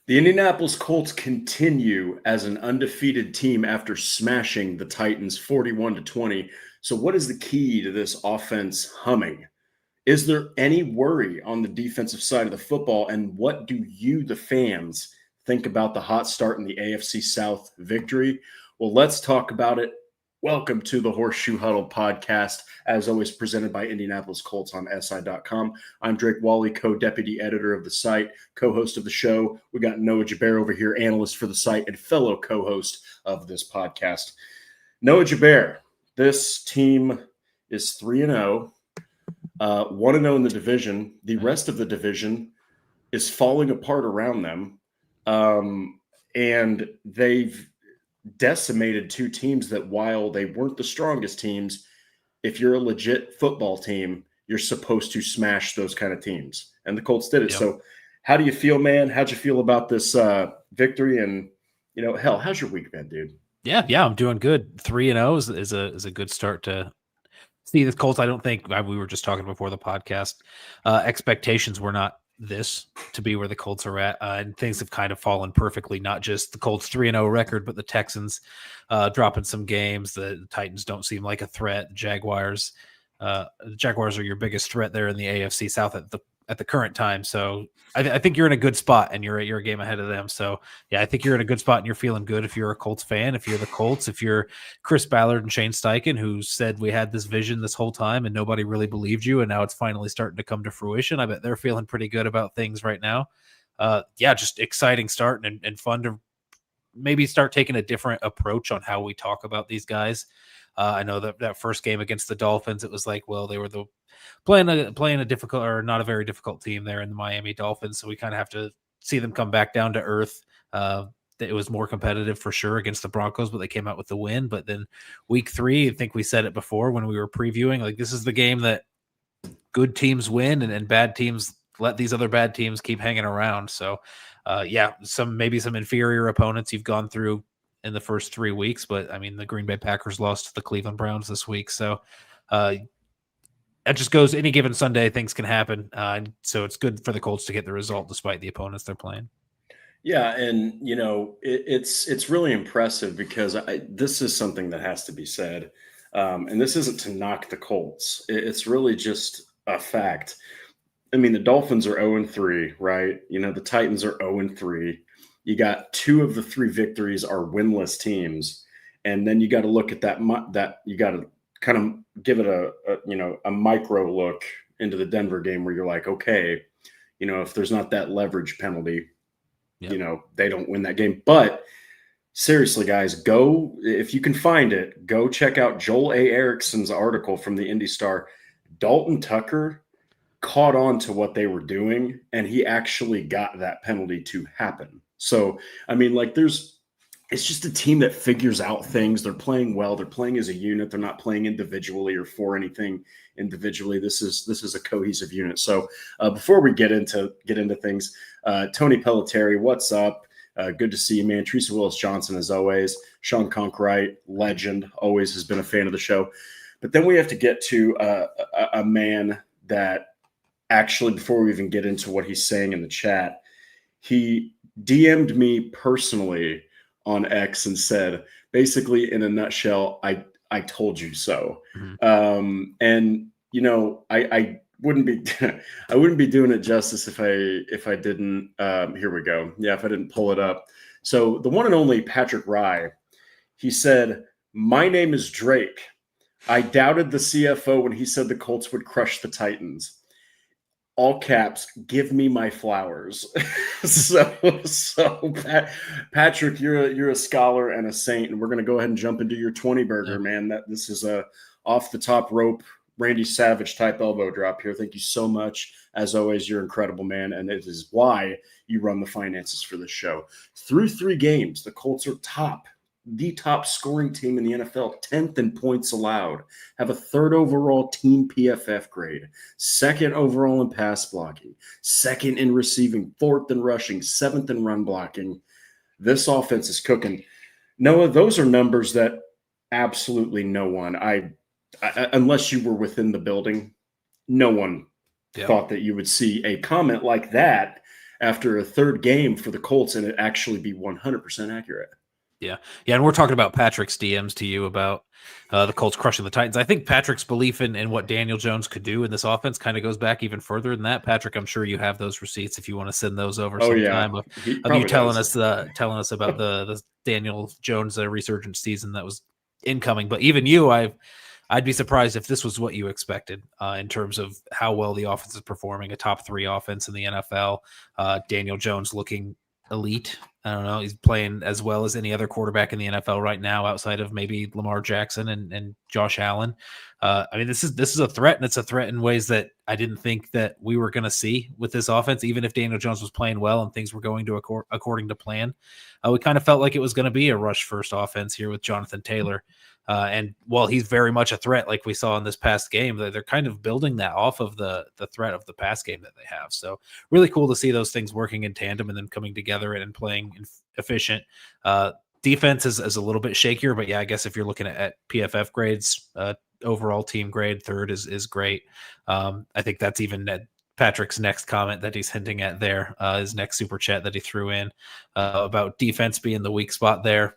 The Indianapolis Colts continue as an undefeated team after smashing the Titans 41-20. So what is the key to this offense humming? Is there any worry on the defensive side of the football? And what do you, the fans, think about the hot start in the AFC South victory? Well, let's talk about it. Welcome to the Horseshoe Huddle Podcast, as always presented by Indianapolis Colts on SI.com. I'm Drake Wally, co-deputy editor of the site, co-host of the show. We got Noah Gebert over here, analyst for the site and fellow co-host of this podcast. Noah Gebert, this team is 3-0, 1-0 in the division. The rest of the division is falling apart around them, and they've decimated two teams that, while they weren't the strongest teams, if you're a legit football team, you're supposed to smash those kind of teams. And the Colts did it. Yep. So how do you feel, man? How'd you feel about this victory? And, hell, how's your week been, dude? Yeah, I'm doing good. 3-0 is a good start to see the Colts. I don't think we were just talking before the podcast. Expectations were not this to be where the Colts are at, and things have kind of fallen perfectly. Not just the Colts 3-0 record, but the Texans dropping some games. The Titans don't seem like a threat. The Jaguars are your biggest threat there in the AFC South at the current time. So I think you're in a good spot, and you're a game ahead of them. So yeah, I think you're in a good spot, and you're feeling good if you're a Colts fan. If you're the Colts, if you're Chris Ballard and Shane Steichen, who said we had this vision this whole time and nobody really believed you, and now it's finally starting to come to fruition. I bet they're feeling pretty good about things right now. Just exciting start and fun to maybe start taking a different approach on how we talk about these guys. I know that first game against the Dolphins, it was like, well, they were playing a difficult or not a very difficult team there in the Miami Dolphins. So we kind of have to see them come back down to earth. It was more competitive for sure against the Broncos, but they came out with the win. But then week 3, I think we said it before when we were previewing, like, this is the game that good teams win and bad teams let these other bad teams keep hanging around. So some inferior opponents you've gone through in the first 3 weeks, but I mean, the Green Bay Packers lost to the Cleveland Browns this week. So that just goes, any given Sunday, things can happen. So it's good for the Colts to get the result despite the opponents they're playing. Yeah. And, it's really impressive because this is something that has to be said. And this isn't to knock the Colts. It's really just a fact. I mean, the Dolphins are 0-3, right? The Titans are 0-3. You got 2 of the 3 victories are winless teams. And then you got to look at that you got to kind of give it a micro look into the Denver game where you're like, okay, if there's not that leverage penalty, they don't win that game. But seriously, guys, go, if you can find it, go check out Joel A. Erickson's article from the Indy Star. Dalton Tucker caught on to what they were doing, and he actually got that penalty to happen. So, I mean, it's just a team that figures out things. They're playing well. They're playing as a unit. They're not playing individually or for anything individually. This is a cohesive unit. So before we get into things, Tony Pelletieri, what's up? Good to see you, man. Teresa Willis-Johnson, as always. Sean Conkright, legend, always has been a fan of the show. But then we have to get to a man that actually, before we even get into what he's saying in the chat, he DM'd me personally on X and said, basically, in a nutshell, I told you so. Mm-hmm. And I wouldn't be doing it justice if I didn't. Here we go. Yeah, if I didn't pull it up. So the one and only Patrick Rye, he said, "My name is Drake. I doubted the CFO when he said the Colts would crush the Titans. All caps, give me my flowers." so Patrick, you're a scholar and a saint, and we're going to go ahead and jump into your 20 burger, man. This is a off the top rope Randy Savage type elbow drop here. Thank you so much. As always, you're incredible, man, and it is why you run the finances for this show. Through 3 games, the Colts are the top scoring team in the NFL, 10th in points allowed, have a 3rd overall team PFF grade, 2nd overall in pass blocking, 2nd in receiving, 4th in rushing, 7th in run blocking. This offense is cooking. Noah, those are numbers that absolutely no one, unless you were within the building, no one thought that you would see a comment like that after a third game for the Colts and it actually be 100% accurate. Yeah. And we're talking about Patrick's DMs to you about the Colts crushing the Titans. I think Patrick's belief in what Daniel Jones could do in this offense kind of goes back even further than that. Patrick, I'm sure you have those receipts if you want to send those over sometime of you telling us about the Daniel Jones resurgent season that was incoming. But even you, I'd be surprised if this was what you expected in terms of how well the offense is performing, a top 3 offense in the NFL. Daniel Jones looking elite. I don't know. He's playing as well as any other quarterback in the NFL right now, outside of maybe Lamar Jackson and Josh Allen. I mean, this is a threat, and it's a threat in ways that I didn't think that we were going to see with this offense. Even if Daniel Jones was playing well and things were going to according to plan, we kind of felt like it was going to be a rush first offense here with Jonathan Taylor. And while he's very much a threat, like we saw in this past game, they're kind of building that off of the threat of the pass game that they have. So really cool to see those things working in tandem and then coming together and playing efficient. Defense is a little bit shakier, but yeah, I guess if you're looking at PFF grades, overall team grade, third is great. I think that's even at Patrick's next comment that he's hinting at there, his next super chat that he threw in about defense being the weak spot there.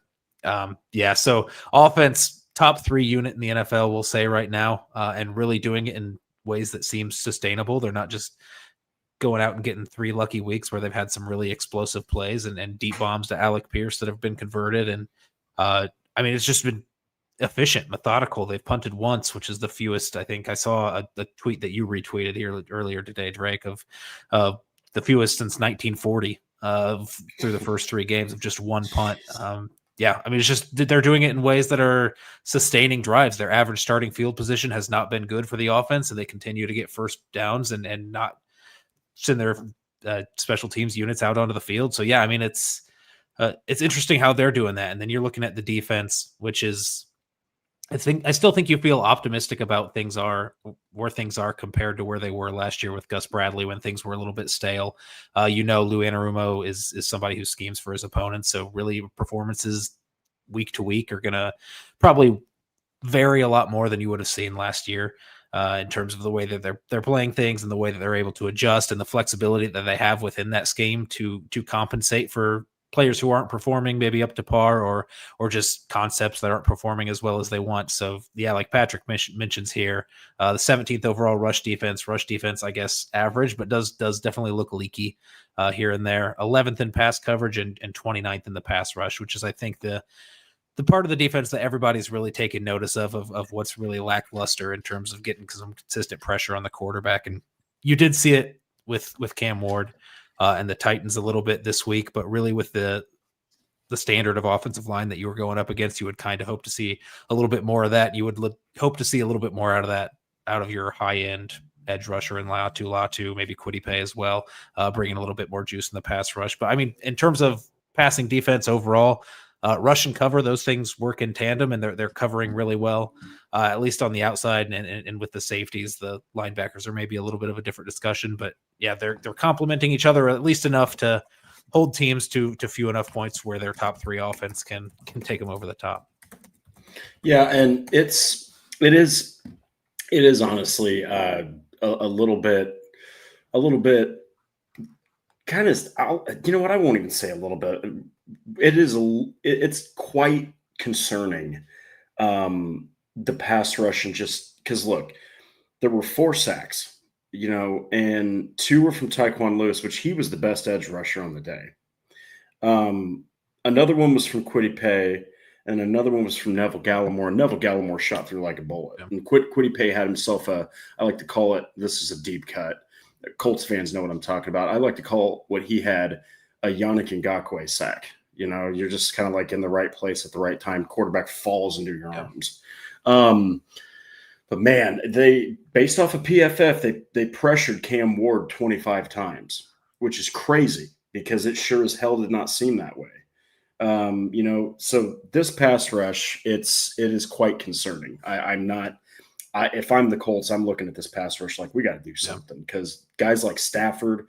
So offense, top 3 unit in the NFL, we'll say right now, and really doing it in ways that seem sustainable. They're not just going out and getting 3 lucky weeks where they've had some really explosive plays and deep bombs to Alec Pierce that have been converted. And it's just been efficient, methodical. They've punted once, which is the fewest. I think I saw a tweet that you retweeted here earlier today, Drake, of the fewest since 1940 through the first 3 games of just one punt. It's just they're doing it in ways that are sustaining drives. Their average starting field position has not been good for the offense, and they continue to get first downs and not send their special teams units out onto the field. So it's interesting how they're doing that. And then you're looking at the defense, which is, I still think you feel optimistic about where things are compared to where they were last year with Gus Bradley when things were a little bit stale. Lou Anarumo is somebody who schemes for his opponents. So really performances week to week are going to probably vary a lot more than you would have seen last year in terms of the way that they're playing things and the way that they're able to adjust and the flexibility that they have within that scheme to compensate for players who aren't performing maybe up to par or just concepts that aren't performing as well as they want. So like Patrick mentions here, the 17th overall rush defense, I guess average, but does definitely look leaky here and there. 11th in pass coverage and 29th in the pass rush, which is, I think, the part of the defense that everybody's really taken notice of what's really lackluster in terms of getting some consistent pressure on the quarterback. And you did see it with Cam Ward and the Titans a little bit this week, but really with the standard of offensive line that you were going up against, you would kind of hope to see a little bit more of that. You would hope to see a little bit more out of your high end edge rusher in Latu, maybe Kwity Paye as well, bringing a little bit more juice in the pass rush. But in terms of passing defense overall, rush and cover, those things work in tandem, and they're covering really well, at least on the outside. And with the safeties, the linebackers are maybe a little bit of a different discussion, but they're complementing each other at least enough to hold teams to few enough points where their top 3 offense can take them over the top. Yeah, and it is honestly a little bit kind of, you know what? I won't even say a little bit. It's quite concerning, the pass rush, and just because look, there were 4 sacks, and 2 were from Tyquan Lewis, which he was the best edge rusher on the day. Another one was from Kwity Paye, and another one was from Neville Gallimore. Neville Gallimore shot through like a bullet. Yeah. And Kwity Paye had himself I like to call it, this is a deep cut. Colts fans know what I'm talking about. I like to call what he had a Yannick Ngakoue sack. You're just kind of like in the right place at the right time. Quarterback falls into your arms. But man, they, based off of PFF, they pressured Cam Ward 25 times, which is crazy because it sure as hell did not seem that way. So this pass rush, it is quite concerning. If I'm the Colts, I'm looking at this pass rush like we got to do something, because guys like Stafford,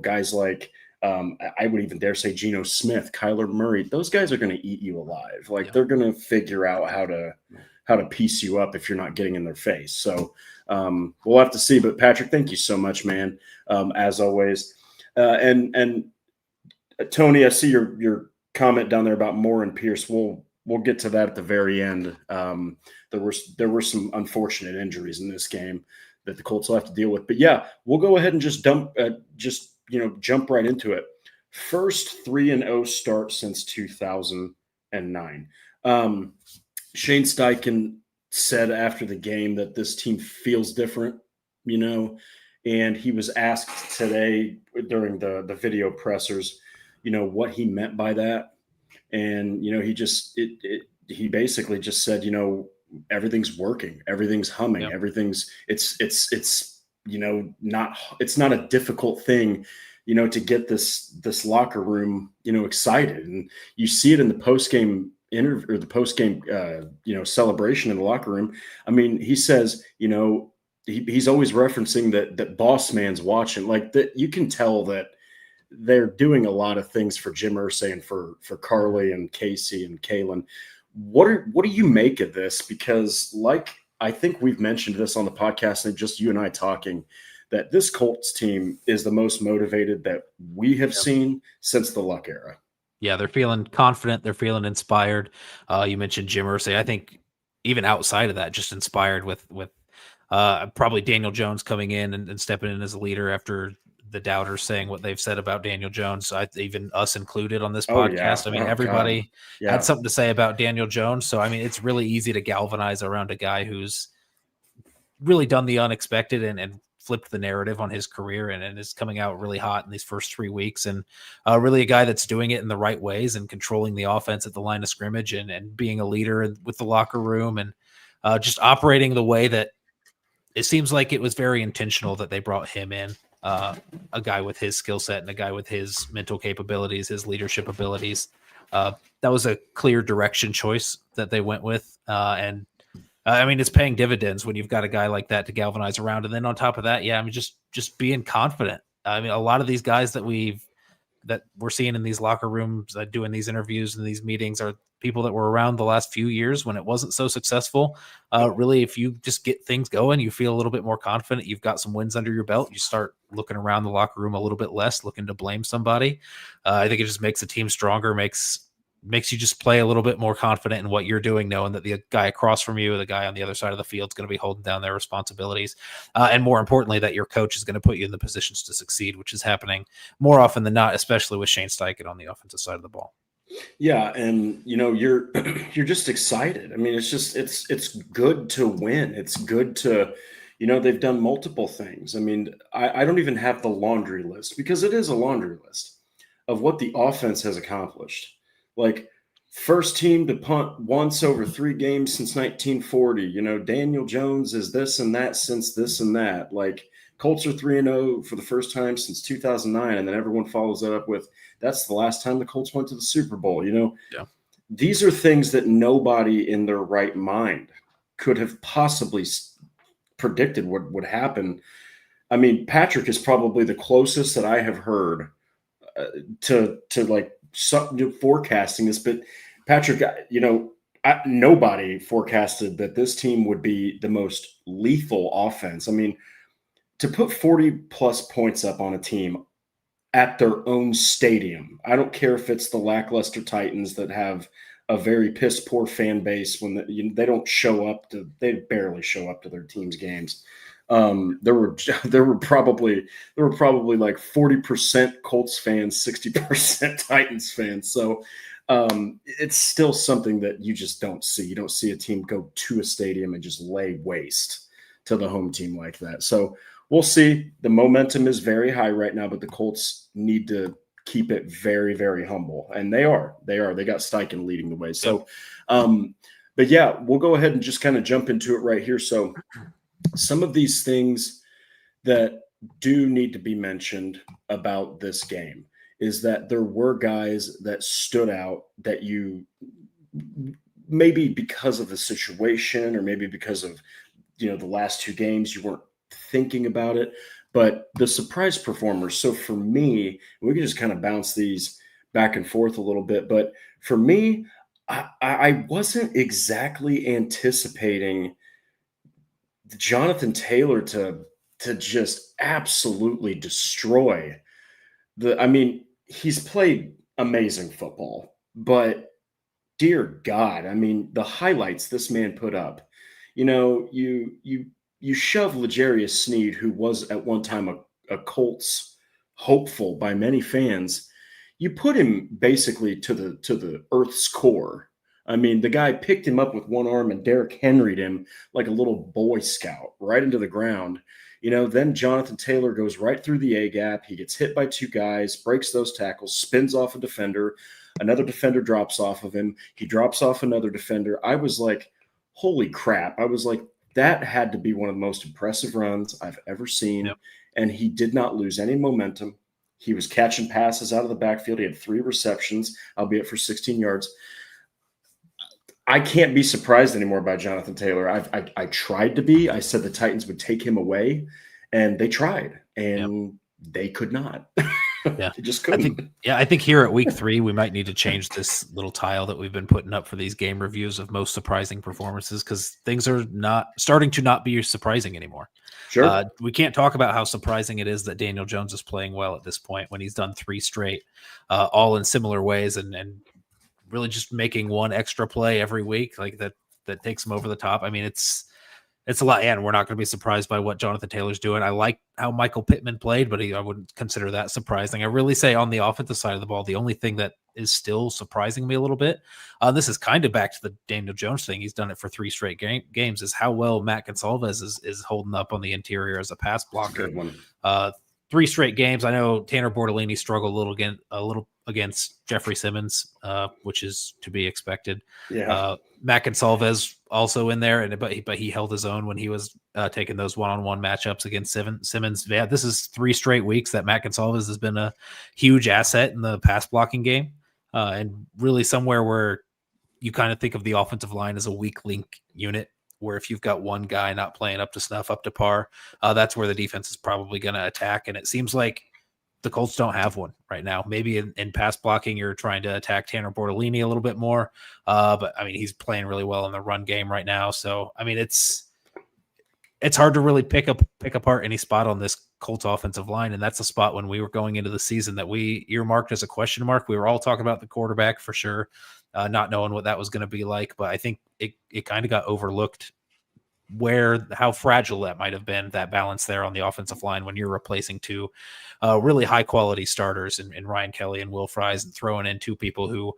guys like I would even dare say Geno Smith, Kyler Murray, those guys are going to eat you alive. They're going to figure out how to piece you up if you're not getting in their face. So we'll have to see. But Patrick, thank you so much, man. As always. And Tony, I see your comment down there about Moore and Pierce. We'll get to that at the very end. There were some unfortunate injuries in this game that the Colts will have to deal with. But yeah, we'll go ahead and just jump right into it. First 3-0 start since 2009. Shane Steichen said after the game that this team feels different, and he was asked today during the video pressers, what he meant by that. And, he basically just said, everything's working, everything's humming, Yep. everything's it's not a difficult thing, to get this locker room, excited. And you see it in the post-game interview or the post-game, celebration in the locker room. I mean, he says, he's always referencing that boss man's watching, like that. You can tell that they're doing a lot of things for Jim Irsay and for Carly and Casey and Kalen. What do you make of this? Because I think we've mentioned this on the podcast and just you and I talking, that this Colts team is the most motivated that we have seen since the Luck era. Yeah, they're feeling confident. They're feeling inspired. You mentioned Jim Irsay. I think even outside of that, just inspired with probably Daniel Jones coming in and stepping in as a leader after the doubters saying what they've said about Daniel Jones, even us included on this podcast. Yeah. I mean, everybody Yeah. had something to say about Daniel Jones. So, I mean, it's really easy to galvanize around a guy who's really done the unexpected and flipped the narrative on his career and is coming out really hot in these first 3 weeks. And really a guy that's doing it in the right ways and controlling the offense at the line of scrimmage and being a leader with the locker room and just operating the way that it seems like it was very intentional that they brought him in. A guy with his skill set and a guy with his mental capabilities, his leadership abilities. That was a clear direction choice that they went with. And I mean, it's paying dividends when you've got a guy like that to galvanize around. And then on top of that, I mean, just being confident. I mean, a lot of these guys that we're seeing in these locker rooms, doing these interviews and these meetings are people that were around the last few years when it wasn't so successful. Really, if you just get things going, you feel a little bit more confident. You've got some wins under your belt. You start looking around the locker room a little bit less, looking to blame somebody. I think it just makes the team stronger, makes you just play a little bit more confident in what you're doing, knowing that the guy across from you, the guy on the other side of the field is going to be holding down their responsibilities. And more importantly, that your coach is going to put you in the positions to succeed, which is happening more often than not, especially with Shane Steichen on the offensive side of the ball. Yeah. And, you're just excited. I mean, it's good to win. It's good to, they've done multiple things. I mean, I don't even have the laundry list because it is a laundry list of what the offense has accomplished. Like, first team to punt once over 3 games since 1940. Daniel Jones is this and that since this and that. Like, Colts are 3-0 for the first time since 2009, and then everyone follows that up with that's the last time the Colts went to the Super Bowl. Yeah. These are things that nobody in their right mind could have possibly predicted what would happen. I mean, Patrick is probably the closest that I have heard to like forecasting this, but Patrick, nobody forecasted that this team would be the most lethal offense. I mean, to put 40 plus points up on a team at their own stadium, I don't care if it's the lackluster Titans that have a very piss poor fan base when they don't show up they barely show up to their team's games. There were probably like 40% Colts fans, 60% Titans fans. So it's still something that you just don't see. You don't see a team go to a stadium and just lay waste to the home team like that. So we'll see. The momentum is very high right now, but the Colts need to keep it very, very humble. And they are. They got Steichen leading the way. So, but yeah, we'll go ahead and just kind of jump into it right here. So some of these things that do need to be mentioned about this game is that there were guys that stood out that you maybe because of the situation or maybe because of, the last 2 games, you weren't thinking about it, but the surprise performers. So for me, we can just kind of bounce these back and forth a little bit, but for me, I wasn't exactly anticipating Jonathan Taylor to just absolutely destroy I mean, he's played amazing football, but dear God, I mean, the highlights this man put up. You shove L'Jarius Sneed, who was at one time a Colts hopeful by many fans. You put him basically to the Earth's core. I mean, the guy picked him up with one arm and Derrick Henry'd him like a little Boy Scout right into the ground. Then Jonathan Taylor goes right through the A gap. He gets hit by two guys, breaks those tackles, spins off a defender. Another defender drops off of him. He drops off another defender. I was like, holy crap. I was like, that had to be one of the most impressive runs I've ever seen. Yep. And he did not lose any momentum. He was catching passes out of the backfield. He had 3 receptions, albeit for 16 yards. I can't be surprised anymore by Jonathan Taylor. I tried to be. I said the Titans would take him away, and they tried, and they could not. Yeah, they just couldn't. I think here at week 3, we might need to change this little tile that we've been putting up for these game reviews of most surprising performances, because things are not starting to not be surprising anymore. Sure. We can't talk about how surprising it is that Daniel Jones is playing well at this point when he's done 3 straight, all in similar ways, and really just making one extra play every week like that takes him over the top. I mean, it's a lot, and we're not going to be surprised by what Jonathan Taylor's doing. I like how Michael Pittman played, but I wouldn't consider that surprising. I really say on the offensive side of the ball, the only thing that is still surprising me a little bit, this is kind of back to the Daniel Jones thing. He's done it for 3 straight games, is how well Matt Gonsalves is holding up on the interior as a pass blocker. Good one. 3 straight games. I know Tanner Bortolini struggled a little against Jeffrey Simmons, which is to be expected. Yeah. Matt Gonsalves also in there, but he held his own when he was taking those one-on-one matchups against Simmons. Yeah, this is 3 straight weeks that Matt Gonsalves has been a huge asset in the pass blocking game, and really somewhere where you kind of think of the offensive line as a weak link unit, where if you've got one guy not playing up to snuff, up to par, that's where the defense is probably going to attack. And it seems like the Colts don't have one right now. Maybe in pass blocking, you're trying to attack Tanner Bortolini a little bit more. But I mean, he's playing really well in the run game right now. So, I mean, it's hard to really pick apart any spot on this Colts offensive line. And that's a spot when we were going into the season that we earmarked as a question mark. We were all talking about the quarterback for sure, not knowing what that was going to be like. But I think it kind of got overlooked how fragile that might have been, that balance there on the offensive line when you're replacing 2 really high quality starters in Ryan Kelly and Will Fries, and throwing in 2 people who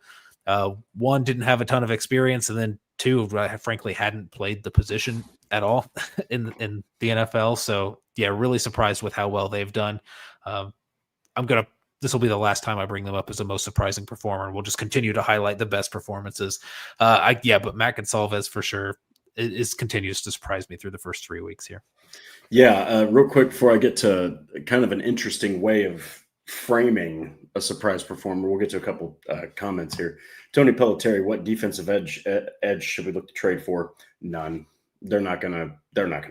one didn't have a ton of experience, and then 2 frankly hadn't played the position at all in the NFL. So yeah, really surprised with how well they've done. This will be the last time I bring them up as the most surprising performer. We'll just continue to highlight the best performances. But Matt Gonsalves for sure continues to surprise me through the first 3 weeks here. Yeah, real quick before I get to kind of an interesting way of framing a surprise performer, we'll get to a couple comments here. Tony Pelletieri, what defensive edge should we look to trade for? None. They're not gonna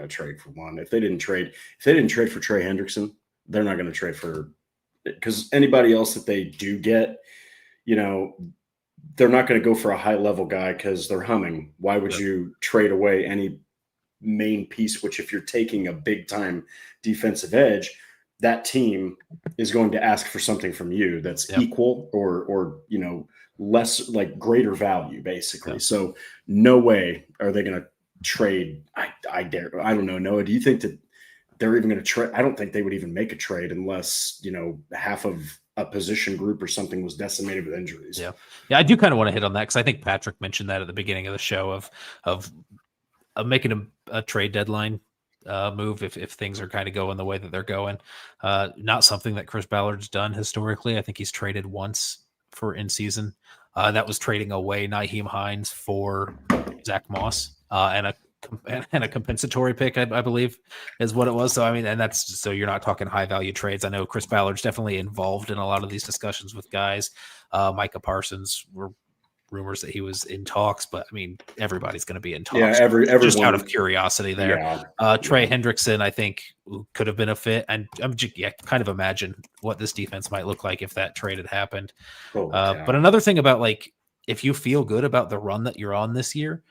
trade for one. If they didn't trade for Trey Hendrickson, they're not gonna trade for, because anybody else that they do get, they're not going to go for a high-level guy because they're humming. Why would you trade away any main piece, which if you're taking a big-time defensive edge, that team is going to ask for something from you that's equal or less, like greater value, basically. So no way are they going to trade. I don't know, Noah, do you think that they're even going to trade? I don't think they would even make a trade unless, half of a position group or something was decimated with injuries. Yeah. I do kind of want to hit on that, because I think Patrick mentioned that at the beginning of the show of making a trade deadline move if things are kind of going the way that they're going. Not something that Chris Ballard's done historically. I think he's traded once for in season. That was trading away Nyheim Hines for Zach Moss and a compensatory pick, I believe is what it was. So, I mean, and that's, so you're not talking high value trades. I know Chris Ballard's definitely involved in a lot of these discussions with guys. Micah Parsons, were rumors that he was in talks, but I mean, everybody's going to be in talks. Yeah, everyone, just out of curiosity there. Trey Hendrickson, I think, could have been a fit, and I'm kind of imagine what this defense might look like if that trade had happened. But another thing about, like, if you feel good about the run that you're on this year,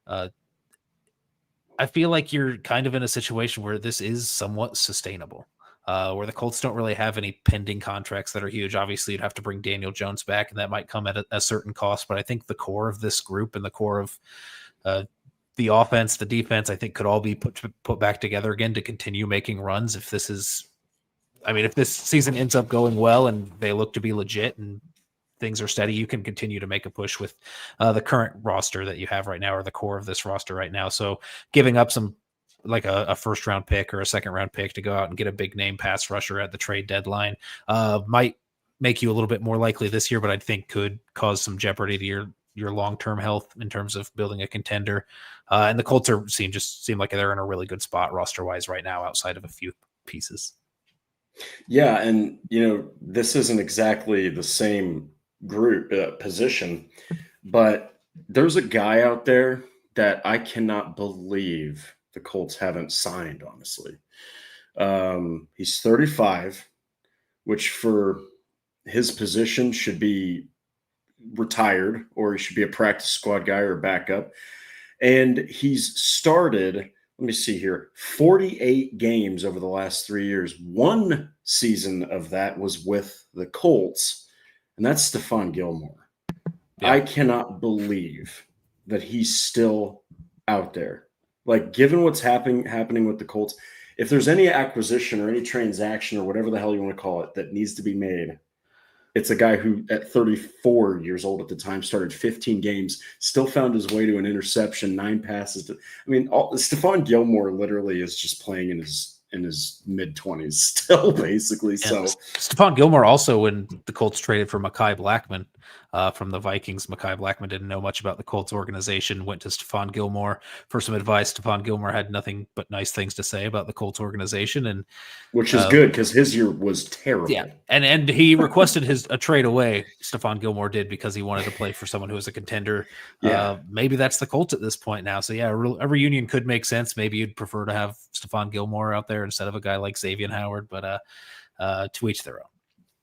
I feel like you're kind of in a situation where this is somewhat sustainable. where the Colts don't really have any pending contracts that are huge. Obviously, you'd have to bring Daniel Jones back, and that might come at a certain cost. But I think the core of this group and the core of the offense, the defense, I think could all be put back together again to continue making runs. If this season ends up going well and they look to be legit and things are steady, you can continue to make a push with the current roster that you have right now, or the core of this roster right now. So giving up some, like a first round pick or a second round pick to go out and get a big name pass rusher at the trade deadline might make you a little bit more likely this year, but I think could cause some jeopardy to your long-term health in terms of building a contender. And the Colts seem like they're in a really good spot roster wise right now, outside of a few pieces. Yeah. And, this isn't exactly the same group position, but there's a guy out there that I cannot believe the Colts haven't signed, honestly. He's 35, which for his position should be retired, or he should be a practice squad guy or a backup. And he's started, let me see here, 48 games over the last 3 years. One season of that was with the Colts, and that's Stephon Gilmore. Yeah. I cannot believe that he's still out there. Like, given what's happening with the Colts, if there's any acquisition or any transaction or whatever the hell you want to call it that needs to be made, it's a guy who at 34 years old at the time started 15 games, still found his way to an interception, 9 passes. Stephon Gilmore literally is just playing in his mid-20s still, basically. Yeah, so Stephon Gilmore also, when the Colts traded for Mekhi Blackman from the Vikings, Mekhi Blackman didn't know much about the Colts organization, went to Stephon Gilmore for some advice. Stephon Gilmore had nothing but nice things to say about the Colts organization, and which is good because his year was terrible. Yeah, and he requested a trade away. Stephon Gilmore did, because he wanted to play for someone who was a contender. Yeah. Maybe that's the Colts at this point now. So yeah, a reunion could make sense. Maybe you'd prefer to have Stephon Gilmore out there instead of a guy like Xavier Howard, but to each their own.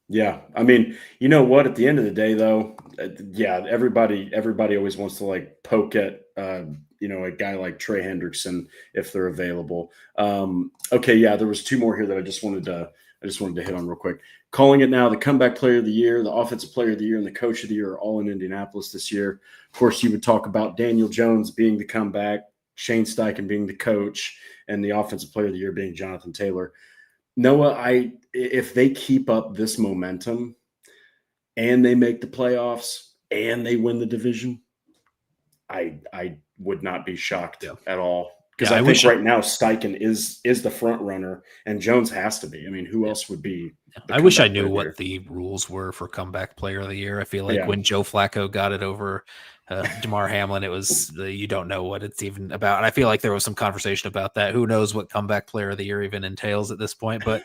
Yeah, I mean, you know what? At the end of the day, though, everybody always wants to like poke at a guy like Trey Hendrickson if they're available. Okay, yeah, there was 2 more here that I just wanted to hit on real quick. Calling it now, the comeback player of the year, the offensive player of the year, and the coach of the year are all in Indianapolis this year. Of course, you would talk about Daniel Jones being the comeback, Shane Steichen being the coach, and the offensive player of the year being Jonathan Taylor. Noah, if they keep up this momentum and they make the playoffs and they win the division, I would not be shocked at all. Because I think right now Steichen is the front runner, and Jones has to be. I mean, who else would be? I wish I knew what the rules were for comeback player of the year. I feel like when Joe Flacco got it over Damar Hamlin, it was you don't know what it's even about. And I feel like there was some conversation about that. Who knows what comeback player of the year even entails at this point? But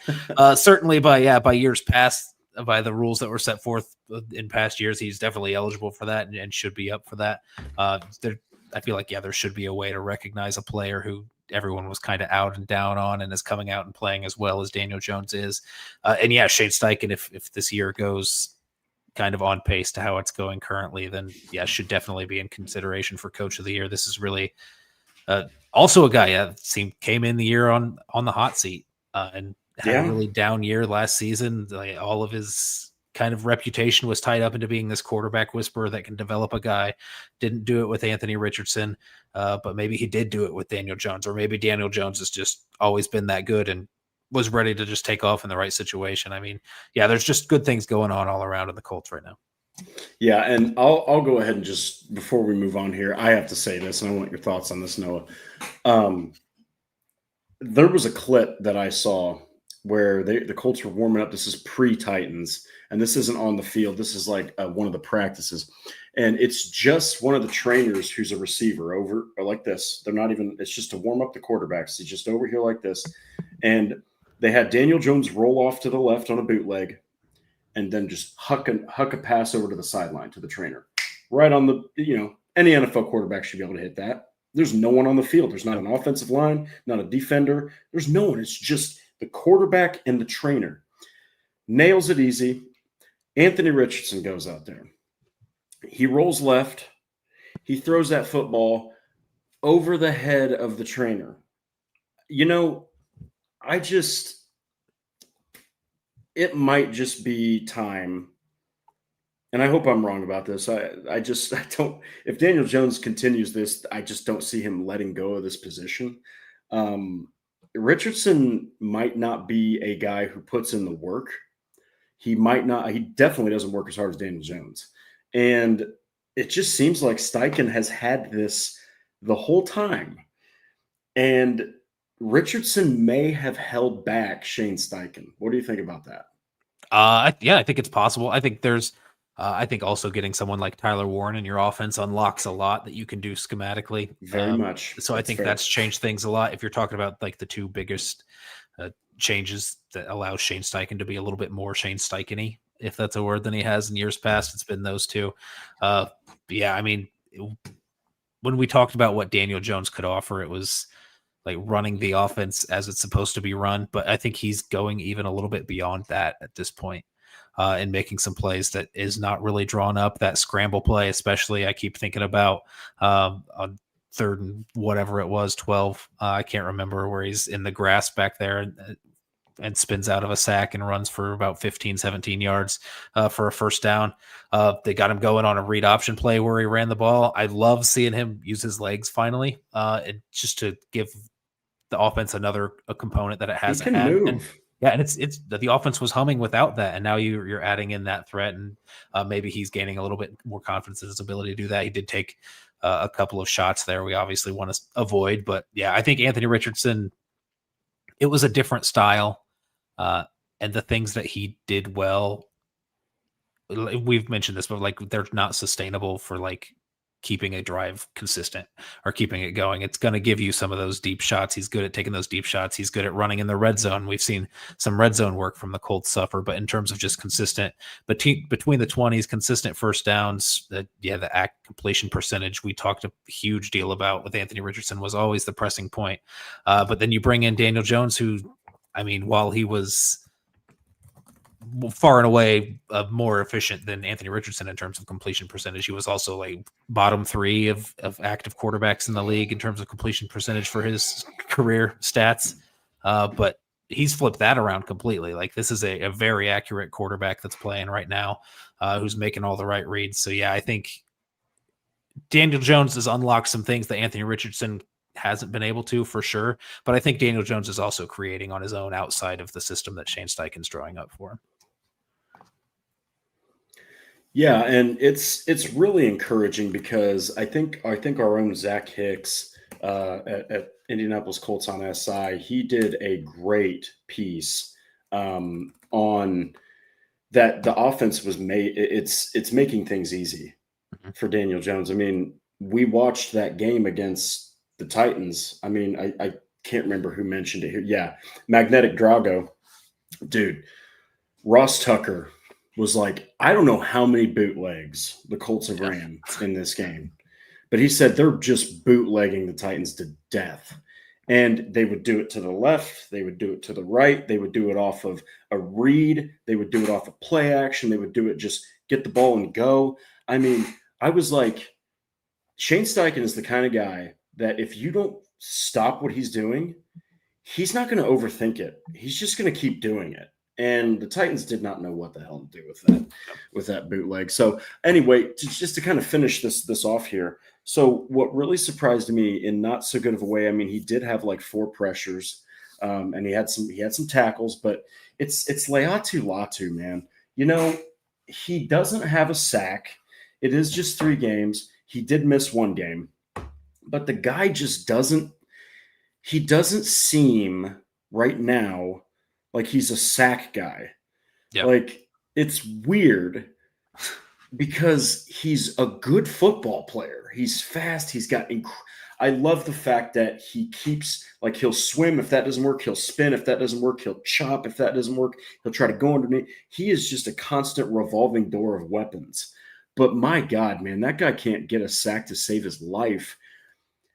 certainly by years past, by the rules that were set forth in past years, he's definitely eligible for that and should be up for that. I feel like, there should be a way to recognize a player who everyone was kind of out and down on and is coming out and playing as well as Daniel Jones is. And Shane Steichen, if this year goes kind of on pace to how it's going currently, then should definitely be in consideration for coach of the year. This is really also a guy came in the year on the hot seat and had a really down year last season. Like, all of his kind of reputation was tied up into being this quarterback whisperer that can develop a guy. Didn't do it with Anthony Richardson, but maybe he did do it with Daniel Jones, or maybe Daniel Jones has just always been that good and was ready to just take off in the right situation. I mean, there's just good things going on all around in the Colts right now. Yeah, and I'll go ahead and just, before we move on here, I have to say this, and I want your thoughts on this, Noah. There was a clip that I saw where the Colts were warming up. This is pre-Titans, and this isn't on the field. This is like one of the practices, and it's just one of the trainers who's a receiver over like this. They're not even – it's just to warm up the quarterbacks. He's just over here like this, and they had Daniel Jones roll off to the left on a bootleg and then just huck a pass over to the sideline to the trainer. Right on the – any NFL quarterback should be able to hit that. There's no one on the field. There's not an offensive line, not a defender. There's no one. It's just the quarterback and the trainer. Nails it easy. Anthony Richardson goes out there. He rolls left. He throws that football over the head of the trainer. it might just be time. And I hope I'm wrong about this. I don't, if Daniel Jones continues this, I just don't see him letting go of this position. Um, Richardson might not be a guy who puts in the work. He might not, he definitely doesn't work as hard as Daniel Jones. And it just seems like Steichen has had this the whole time. And Richardson may have held back Shane Steichen. What do you think about that? Yeah, I think it's possible. I think I think also getting someone like Tyler Warren in your offense unlocks a lot that you can do schematically. Very much. So I think that's changed things a lot. If you're talking about like the two biggest changes that allow Shane Steichen to be a little bit more Shane Steichen-y, if that's a word, than he has in years past, it's been those two. Yeah, I mean, when we talked about what Daniel Jones could offer, it was like running the offense as it's supposed to be run. But I think he's going even a little bit beyond that at this point, and making some plays that is not really drawn up. That scramble play, especially, I keep thinking about on third and whatever it was, 12. I can't remember, where he's in the grass back there and spins out of a sack and runs for about 15, 17 yards for a first down. They got him going on a read option play where he ran the ball. I love seeing him use his legs finally, and just to give the offense a component that it hasn't had. Move. And yeah, and it's the offense was humming without that, and now you're adding in that threat, and maybe he's gaining a little bit more confidence in his ability to do that. He did take a couple of shots there we obviously want to avoid, but yeah, I think Anthony Richardson, it was a different style, and the things that he did well, we've mentioned this, but like they're not sustainable for like keeping a drive consistent or keeping it going. It's going to give you some of those deep shots. He's good at taking those deep shots. He's good at running in the red zone. We've seen some red zone work from the Colts suffer, but in terms of just consistent between the 20s, consistent first downs, the completion percentage we talked a huge deal about with Anthony Richardson was always the pressing point. But then you bring in Daniel Jones, who, I mean, while he was far and away more efficient than Anthony Richardson in terms of completion percentage, he was also like bottom 3 of active quarterbacks in the league in terms of completion percentage for his career stats. But he's flipped that around completely. Like, this is a very accurate quarterback that's playing right now, who's making all the right reads. So yeah, I think Daniel Jones has unlocked some things that Anthony Richardson hasn't been able to, for sure. But I think Daniel Jones is also creating on his own outside of the system that Shane Steichen's drawing up for him. Yeah, and it's really encouraging because I think our own Zach Hicks at Indianapolis Colts on SI, he did a great piece on that. The offense was made. It's making things easy for Daniel Jones. I mean, we watched that game against the Titans. I mean, I can't remember who mentioned it here. Yeah, Magnetic Drago, dude. Ross Tucker was like, I don't know how many bootlegs the Colts have ran in this game, but he said they're just bootlegging the Titans to death. And they would do it to the left. They would do it to the right. They would do it off of a read. They would do it off of play action. They would do it just get the ball and go. I mean, I was like, Shane Steichen is the kind of guy that if you don't stop what he's doing, he's not going to overthink it. He's just going to keep doing it. And the Titans did not know what the hell to do with that bootleg. So anyway, just to kind of finish this off here. So what really surprised me in not so good of a way, I mean, he did have like 4 pressures, and he had some tackles, but it's Leatu Latu, man. You know, he doesn't have a sack. It is just 3 games. He did miss 1 game, but the guy just doesn't seem right now like he's a sack guy. Yep. Like, it's weird because he's a good football player. He's fast. He's got I love the fact that he keeps, like, he'll swim. If that doesn't work, he'll spin. If that doesn't work, he'll chop. If that doesn't work, he'll try to go underneath. He is just a constant revolving door of weapons. But my God, man, that guy can't get a sack to save his life.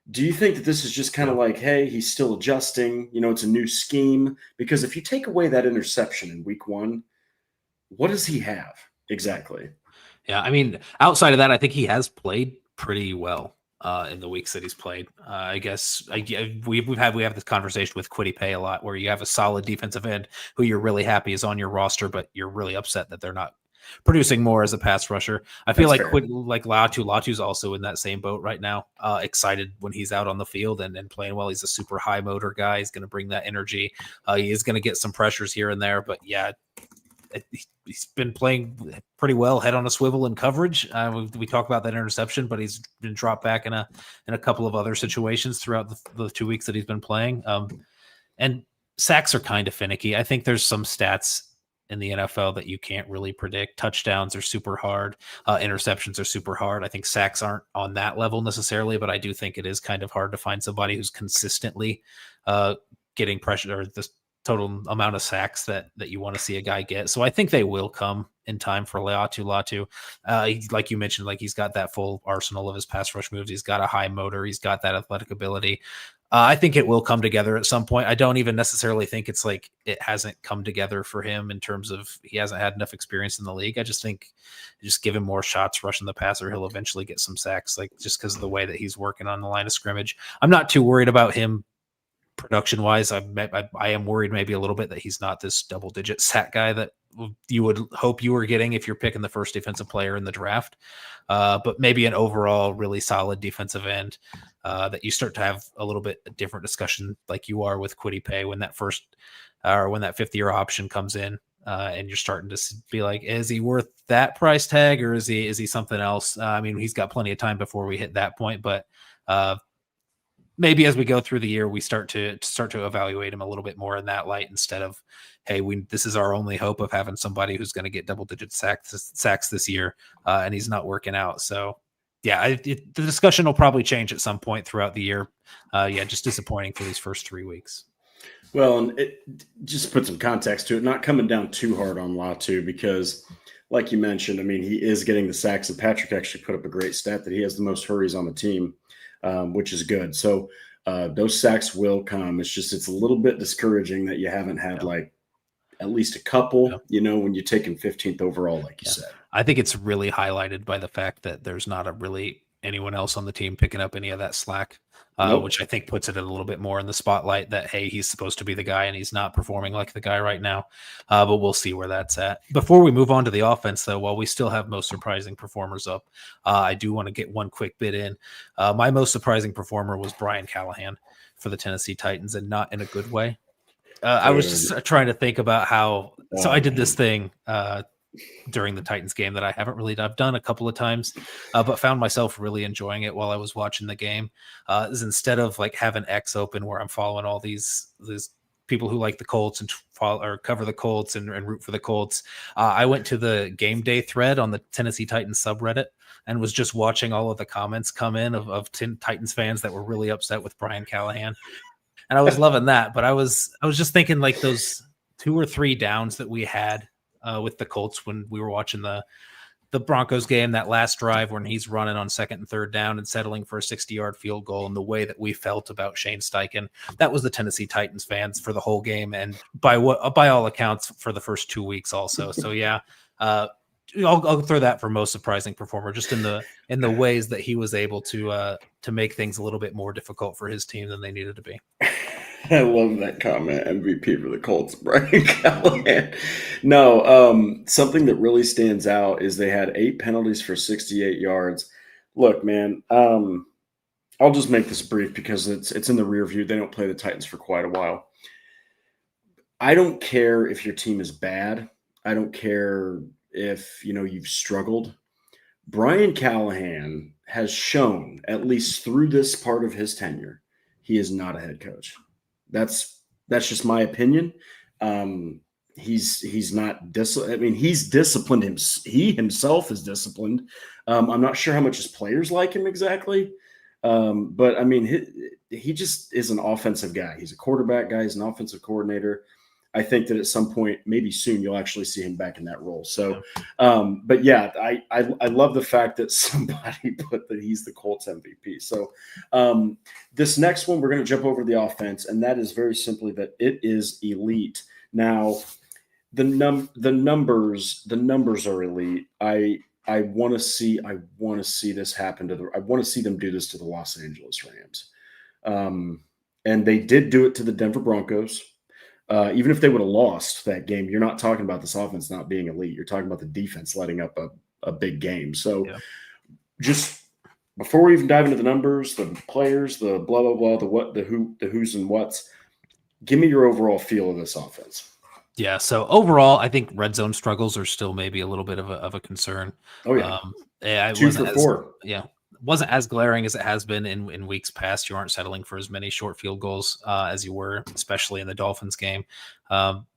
Do you think that this is just kind of like, hey, he's still adjusting, you know, it's a new scheme? Because if you take away that interception in week 1, what does he have exactly? Yeah, I mean, outside of that, I think he has played pretty well. in the weeks that he's played. I guess we have this conversation with Kwity Paye a lot, where you have a solid defensive end who you're really happy is on your roster, but you're really upset that they're not producing more as a pass rusher. I feel That's like fair. Latu's also in that same boat right now. Excited when he's out on the field and playing well. He's a super high motor guy. He's going to bring that energy. He is going to get some pressures here and there, but yeah, he's been playing pretty well, head on a swivel in coverage. We talk about that interception, but he's been dropped back in a couple of other situations throughout the 2 weeks that he's been playing. And sacks are kind of finicky. I think there's some stats in the NFL that you can't really predict. Touchdowns are super hard. Interceptions are super hard. I think sacks aren't on that level necessarily, but I do think it is kind of hard to find somebody who's consistently getting pressure, or this total amount of sacks that you want to see a guy get. So I think they will come in time for Latu. Like you mentioned, like he's got that full arsenal of his pass rush moves. He's got a high motor. He's got that athletic ability. I think it will come together at some point. I don't even necessarily think it's like it hasn't come together for him in terms of he hasn't had enough experience in the league. I just think just give him more shots rushing the passer, he'll eventually get some sacks, like just because of the way that he's working on the line of scrimmage. I'm not too worried about him production wise. I am worried maybe a little bit that he's not this double digit sack guy that you would hope you were getting if you're picking the first defensive player in the draft. But maybe an overall really solid defensive end that you start to have a little bit different discussion like you are with Kwity Paye when that first or when that 5th-year option comes in. And you're starting to be like, is he worth that price tag, or is he something else? I mean, he's got plenty of time before we hit that point, but maybe as we go through the year, we start to evaluate him a little bit more in that light instead of, hey, this is our only hope of having somebody who's going to get double-digit sacks this year, and he's not working out. So, yeah, the discussion will probably change at some point throughout the year. Just disappointing for these first 3 weeks. Well, and it just put some context to it, not coming down too hard on Latu because, like you mentioned, I mean, he is getting the sacks, and Patrick actually put up a great stat that he has the most hurries on the team. Which is good. So those sacks will come. It's a little bit discouraging that you haven't had like at least a couple, when you're taking 15th overall, like you said. I think it's really highlighted by the fact that there's not anyone else on the team picking up any of that slack, which I think puts it a little bit more in the spotlight that, hey, he's supposed to be the guy and he's not performing like the guy right now. But we'll see where that's at. Before we move on to the offense, though, while we still have most surprising performers up, I do want to get one quick bit in. My most surprising performer was Brian Callahan for the Tennessee Titans, and not in a good way. I was just trying to think about how – so I did this thing during the Titans game that I've done a couple of times, but found myself really enjoying it while I was watching the game. Is instead of like having X open where I'm following all these people who like the Colts and cover the Colts and root for the Colts, I went to the game day thread on the Tennessee Titans subreddit and was just watching all of the comments come in of Titans fans that were really upset with Brian Callahan. And I was loving that, but I was just thinking like those 2 or 3 downs that we had with the Colts when we were watching the Broncos game, that last drive when he's running on 2nd and 3rd down and settling for a 60-yard field goal, and the way that we felt about Shane Steichen, that was the Tennessee Titans fans for the whole game, and by all accounts for the first 2 weeks also. So yeah, I'll throw that for most surprising performer, just in the ways that he was able to make things a little bit more difficult for his team than they needed to be. I love that comment. MVP for the Colts, Brian Callahan. No, something that really stands out is they had 8 penalties for 68 yards. Look, man, I'll just make this brief because it's in the rear view. They don't play the Titans for quite a while. I don't care if your team is bad. I don't care if you've struggled. Brian Callahan has shown, at least through this part of his tenure, he is not a head coach. That's just my opinion. He's not he's disciplined. He himself is disciplined. I'm not sure how much his players like him exactly. But I mean, he just is an offensive guy. He's a quarterback guy. He's an offensive coordinator. I think that at some point, maybe soon, you'll actually see him back in that role. So, but yeah, I love the fact that somebody put that he's the Colts MVP. So this next one, we're going to jump over to the offense, and that is very simply that it is elite. Now, the numbers are elite. I want to see this happen I want to see them do this to the Los Angeles Rams. And they did do it to the Denver Broncos. Even if they would have lost that game, you're not talking about this offense not being elite. You're talking about the defense letting up a big game. So just before we even dive into the numbers, the players, the blah, blah, blah, the what, the who, the who's and what's, give me your overall feel of this offense. Yeah. So overall, I think red zone struggles are still maybe a little bit of a concern. Oh, yeah. Yeah, it 2 wasn't for as, 4. yeah, wasn't as glaring as it has been in weeks past. You aren't settling for as many short field goals as you were, especially in the Dolphins game.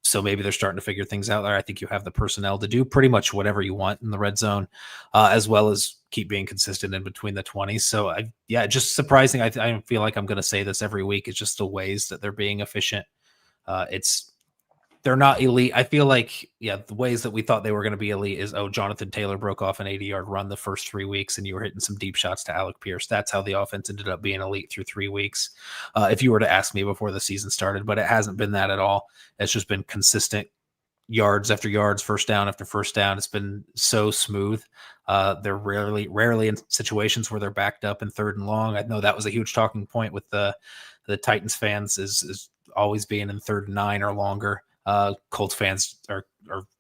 So maybe they're starting to figure things out there. I think you have the personnel to do pretty much whatever you want in the red zone, as well as keep being consistent in between the 20s. So just surprising. I feel like I'm going to say this every week. It's just the ways that they're being efficient. They're not elite. I feel like, the ways that we thought they were going to be elite is, Jonathan Taylor broke off an 80-yard run the first 3 weeks, and you were hitting some deep shots to Alec Pierce. That's how the offense ended up being elite through 3 weeks. If you were to ask me before the season started, but it hasn't been that at all. It's just been consistent yards after yards, first down after first down. It's been so smooth. They're rarely in situations where they're backed up in 3rd and long. I know that was a huge talking point with the Titans fans is always being in 3rd and 9 or longer. Colts fans are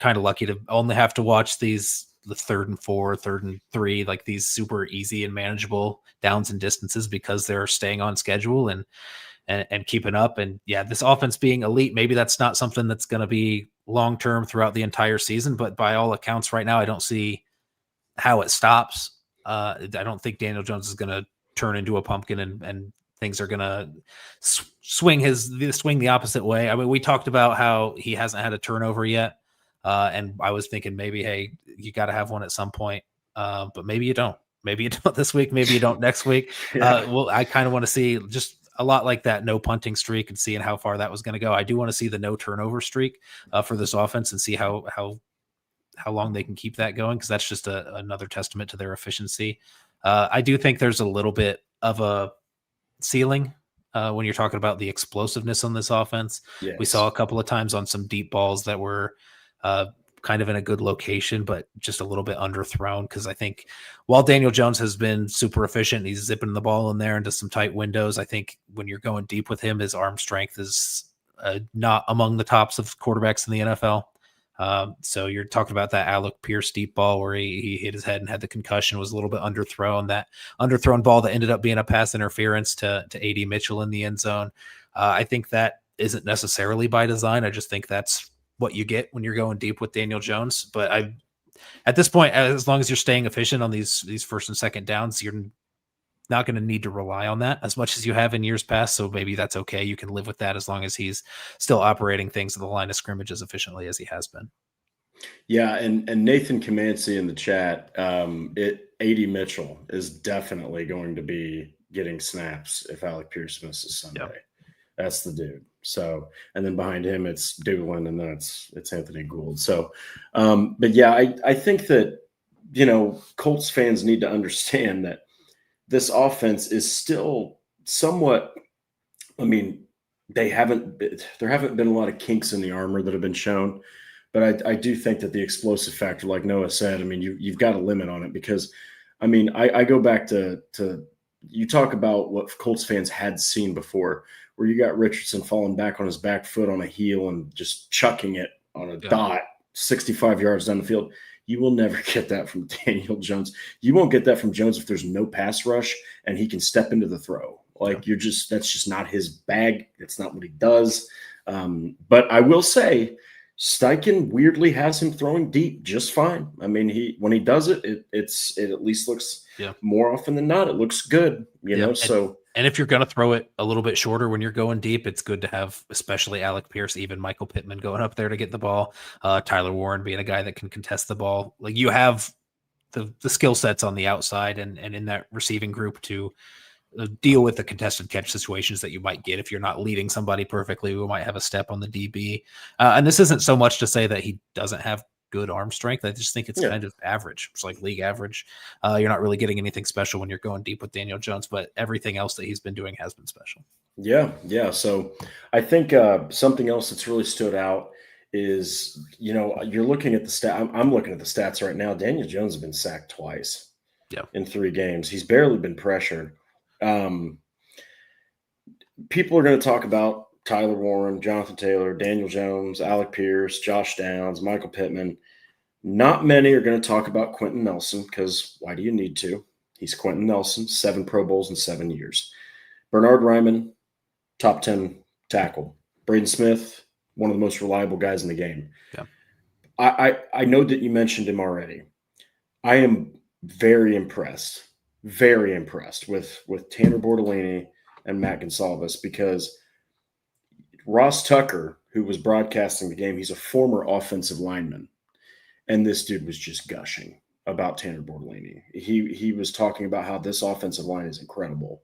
kind of lucky to only have to watch the 3rd and 4, 3rd and 3, like these super easy and manageable downs and distances because they're staying on schedule and keeping up. And this offense being elite, maybe that's not something that's going to be long-term throughout the entire season, but by all accounts right now, I don't see how it stops. I don't think Daniel Jones is going to turn into a pumpkin and things are going to swing the opposite way. I mean, we talked about how he hasn't had a turnover yet. And I was thinking maybe, hey, you got to have one at some point. But maybe you don't. Maybe you don't this week. Maybe you don't next week. Well, I kind of want to see just a lot like that no punting streak and seeing how far that was going to go. I do want to see the no turnover streak for this offense and see how long they can keep that going, because that's just another testament to their efficiency. I do think there's a little bit of a ceiling when you're talking about the explosiveness on this offense. Yes. We saw a couple of times on some deep balls that were kind of in a good location, but just a little bit underthrown. Because I think while Daniel Jones has been super efficient, he's zipping the ball in there into some tight windows. I think when you're going deep with him, his arm strength is not among the tops of quarterbacks in the NFL. So you're talking about that Alec Pierce deep ball where he hit his head and had the concussion, was a little bit underthrown. That underthrown ball that ended up being a pass interference to A.D. Mitchell in the end zone. I think that isn't necessarily by design. I just think that's what you get when you're going deep with Daniel Jones. But at this point, as long as you're staying efficient on these first and second downs, you're not going to need to rely on that as much as you have in years past. So maybe that's okay. You can live with that as long as he's still operating things at the line of scrimmage as efficiently as he has been. Yeah. And Nathan Comanci in the chat, A.D. Mitchell is definitely going to be getting snaps if Alec Pierce misses Sunday. Yep. That's the dude. So, and then behind him, it's Doolin, and then it's Anthony Gould. So, but yeah, I think that, Colts fans need to understand that this offense is still somewhat, there haven't been a lot of kinks in the armor that have been shown, but I do think that the explosive factor, like Noah said, you've got a limit on it, because, I go back to you talk about what Colts fans had seen before, where you got Richardson falling back on his back foot on a heel and just chucking it on a dot 65 yards down the field. You will never get that from Daniel Jones. You won't get that from Jones if there's no pass rush and he can step into the throw. Like that's just not his bag. That's not what he does. But I will say, Steichen weirdly has him throwing deep just fine. When he does it, it at least looks more often than not, it looks good, know. And if you're going to throw it a little bit shorter when you're going deep, it's good to have, especially Alec Pierce, even Michael Pittman going up there to get the ball. Tyler Warren being a guy that can contest the ball. Like, you have the skill sets on the outside and in that receiving group to deal with the contested catch situations that you might get if you're not leading somebody perfectly who might have a step on the DB. And this isn't so much to say that he doesn't have good arm strength. I just think it's kind of average. It's like league average. You're not really getting anything special when you're going deep with Daniel Jones, but everything else that he's been doing has been special. Yeah. So I think something else that's really stood out is, you're looking at the stat. I'm looking at the stats right now. Daniel Jones has been sacked twice in 3 games. He's barely been pressured. People are going to talk about Tyler Warren, Jonathan Taylor, Daniel Jones, Alec Pierce, Josh Downs, Michael Pittman. Not many are going to talk about Quentin Nelson, because why do you need to? He's Quentin Nelson, 7 Pro Bowls in 7 years. Bernard Ryman, top 10 tackle. Braden Smith, one of the most reliable guys in the game. Yeah. I know that you mentioned him already. I am very impressed with Tanner Bortolini and Matt Gonsalves, because Ross Tucker, who was broadcasting the game, he's a former offensive lineman, and this dude was just gushing about Tanner Bortolini. He was talking about how this offensive line is incredible.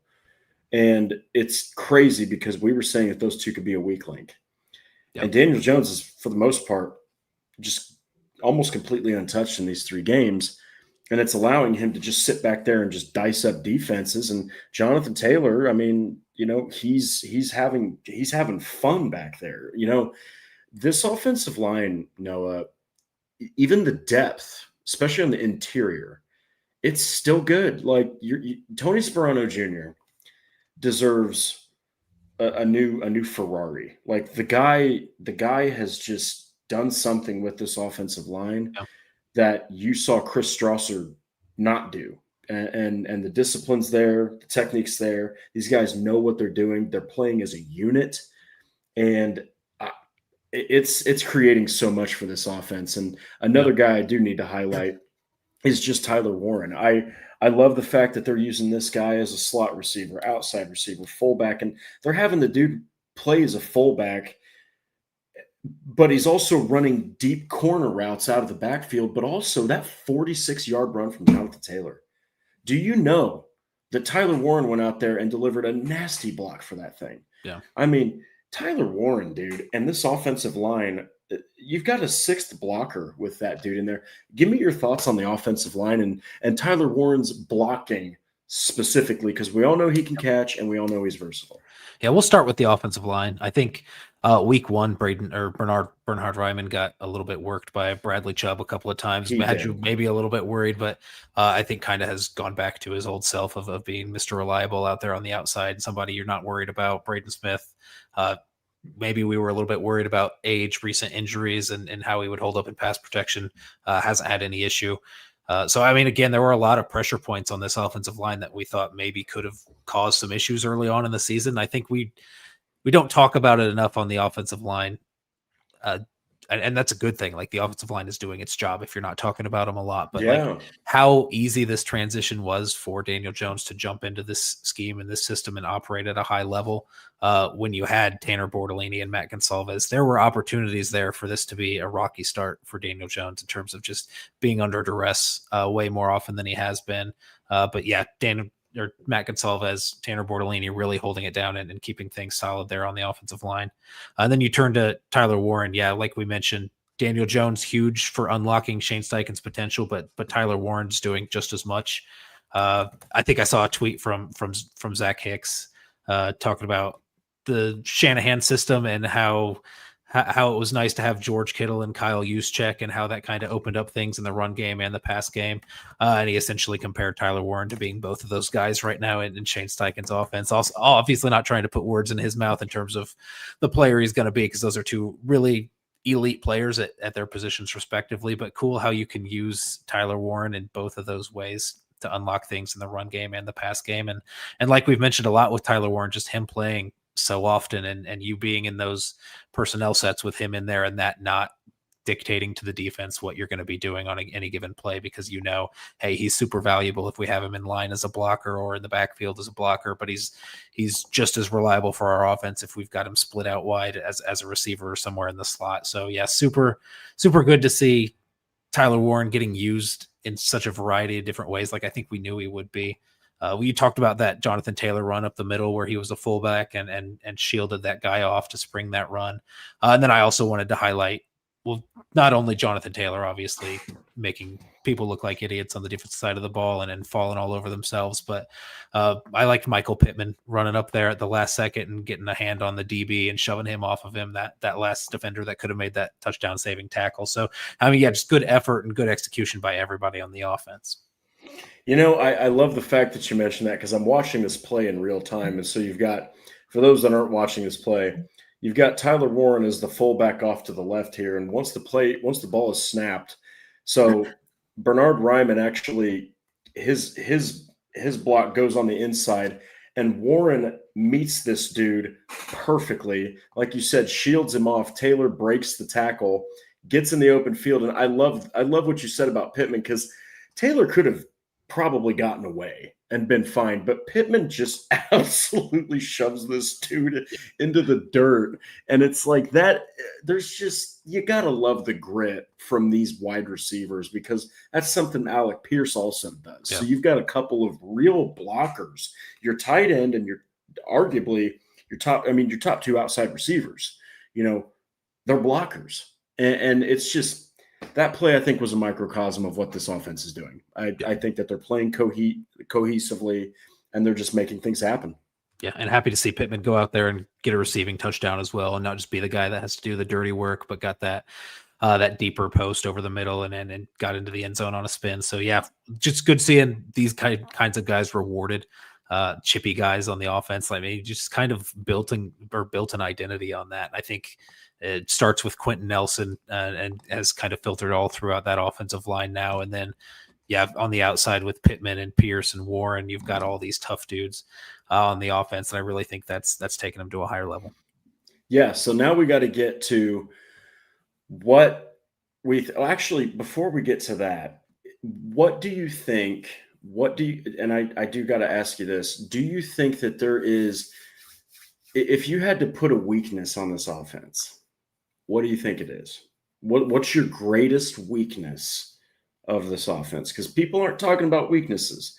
And it's crazy because we were saying that those two could be a weak link. Yep. And Daniel Jones is, for the most part, just almost completely untouched in these 3 games. And it's allowing him to just sit back there and just dice up defenses. And Jonathan Taylor, I mean, he's having fun back there. This offensive line, Noah, even the depth, especially on the interior, it's still good. Like Tony Sperano Jr. deserves a new Ferrari. Like the guy has just done something with this offensive line that you saw Chris Strasser not do. And the discipline's there, the technique's there. These guys know what they're doing. They're playing as a unit, and it's creating so much for this offense. And another guy I do need to highlight is just Tyler Warren. I love the fact that they're using this guy as a slot receiver, outside receiver, fullback, and they're having the dude play as a fullback, but he's also running deep corner routes out of the backfield, but also that 46-yard run from Jonathan Taylor. Do you know that Tyler Warren went out there and delivered a nasty block for that thing? Yeah. I mean, Tyler Warren, dude, and this offensive line, you've got a 6th blocker with that dude in there. Give me your thoughts on the offensive line and Tyler Warren's blocking specifically, because we all know he can catch and we all know he's versatile. Yeah, we'll start with the offensive line. I think week 1, Bernhard Ryman got a little bit worked by Bradley Chubb a couple of times. Had you maybe a little bit worried, but I think kind of has gone back to his old self of being Mr. Reliable out there on the outside, somebody you're not worried about. Braden Smith, maybe we were a little bit worried about age, recent injuries, and how he would hold up in pass protection. Hasn't had any issue. So, I mean, again, there were a lot of pressure points on this offensive line that we thought maybe could have caused some issues early on in the season. I think we don't talk about it enough on the offensive line. And that's a good thing. Like, the offensive line is doing its job if you're not talking about them a lot. But like how easy this transition was for Daniel Jones to jump into this scheme and this system and operate at a high level when you had Tanner Bortolini and Matt Gonsalves. There were opportunities there for this to be a rocky start for Daniel Jones in terms of just being under duress way more often than he has been. But yeah, Matt Gonsalves, Tanner Bortolini really holding it down and keeping things solid there on the offensive line. And then you turn to Tyler Warren. Yeah, like we mentioned, Daniel Jones, huge for unlocking Shane Steichen's potential, but Tyler Warren's doing just as much. I think I saw a tweet from Zach Hicks talking about the Shanahan system and how it was nice to have George Kittle and Kyle Juszczyk and how that kind of opened up things in the run game and the pass game. And he essentially compared Tyler Warren to being both of those guys right now in Shane Steichen's offense. Also, obviously not trying to put words in his mouth in terms of the player he's going to be, because those are two really elite players at their positions respectively, but cool how you can use Tyler Warren in both of those ways to unlock things in the run game and the pass game. And like we've mentioned a lot with Tyler Warren, just him playing so often and you being in those personnel sets with him in there and that not dictating to the defense what you're going to be doing on any given play, because hey, he's super valuable if we have him in line as a blocker or in the backfield as a blocker, but he's just as reliable for our offense if we've got him split out wide as a receiver or somewhere in the slot. So yeah, super, super good to see Tyler Warren getting used in such a variety of different ways. Like I think we knew he would be. We talked about that Jonathan Taylor run up the middle where he was a fullback and shielded that guy off to spring that run. And then I also wanted to highlight, well, not only Jonathan Taylor, obviously, making people look like idiots on the defensive side of the ball and falling all over themselves. But I liked Michael Pittman running up there at the last second and getting a hand on the DB and shoving him off of him, that last defender that could have made that touchdown saving tackle. So, I mean, yeah, just good effort and good execution by everybody on the offense. I love the fact that you mentioned that because I'm watching this play in real time. And so you've got, for those that aren't watching this play, you've got Tyler Warren as the fullback off to the left here. And once the ball is snapped, so Bernard Ryman actually, his block goes on the inside and Warren meets this dude perfectly. Like you said, shields him off. Taylor breaks the tackle, gets in the open field. And I love what you said about Pittman because Taylor could have probably gotten away and been fine, but Pittman just absolutely shoves this dude into the dirt. And it's like that. There's just, you got to love the grit from these wide receivers because that's something Alec Pierce also does. Yeah. So you've got a couple of real blockers, your tight end and your arguably your top two outside receivers, they're blockers. And it's just, that play, I think, was a microcosm of what this offense is doing. I think that they're playing cohesively, and they're just making things happen. Yeah, and happy to see Pittman go out there and get a receiving touchdown as well, and not just be the guy that has to do the dirty work, but got that deeper post over the middle and got into the end zone on a spin. So, yeah, just good seeing these kinds of guys rewarded, chippy guys on the offense. I mean, just kind of built an identity on that. I think it starts with Quentin Nelson and has kind of filtered all throughout that offensive line now. And then, yeah, on the outside with Pittman and Pierce and Warren, you've got all these tough dudes on the offense. And I really think that's taken them to a higher level. Yeah. So now we got to get to what actually, before we get to that, what do you think, and I do got to ask you this, do you think that there is, if you had to put a weakness on this offense, what do you think it is? What's your greatest weakness of this offense? Because people aren't talking about weaknesses.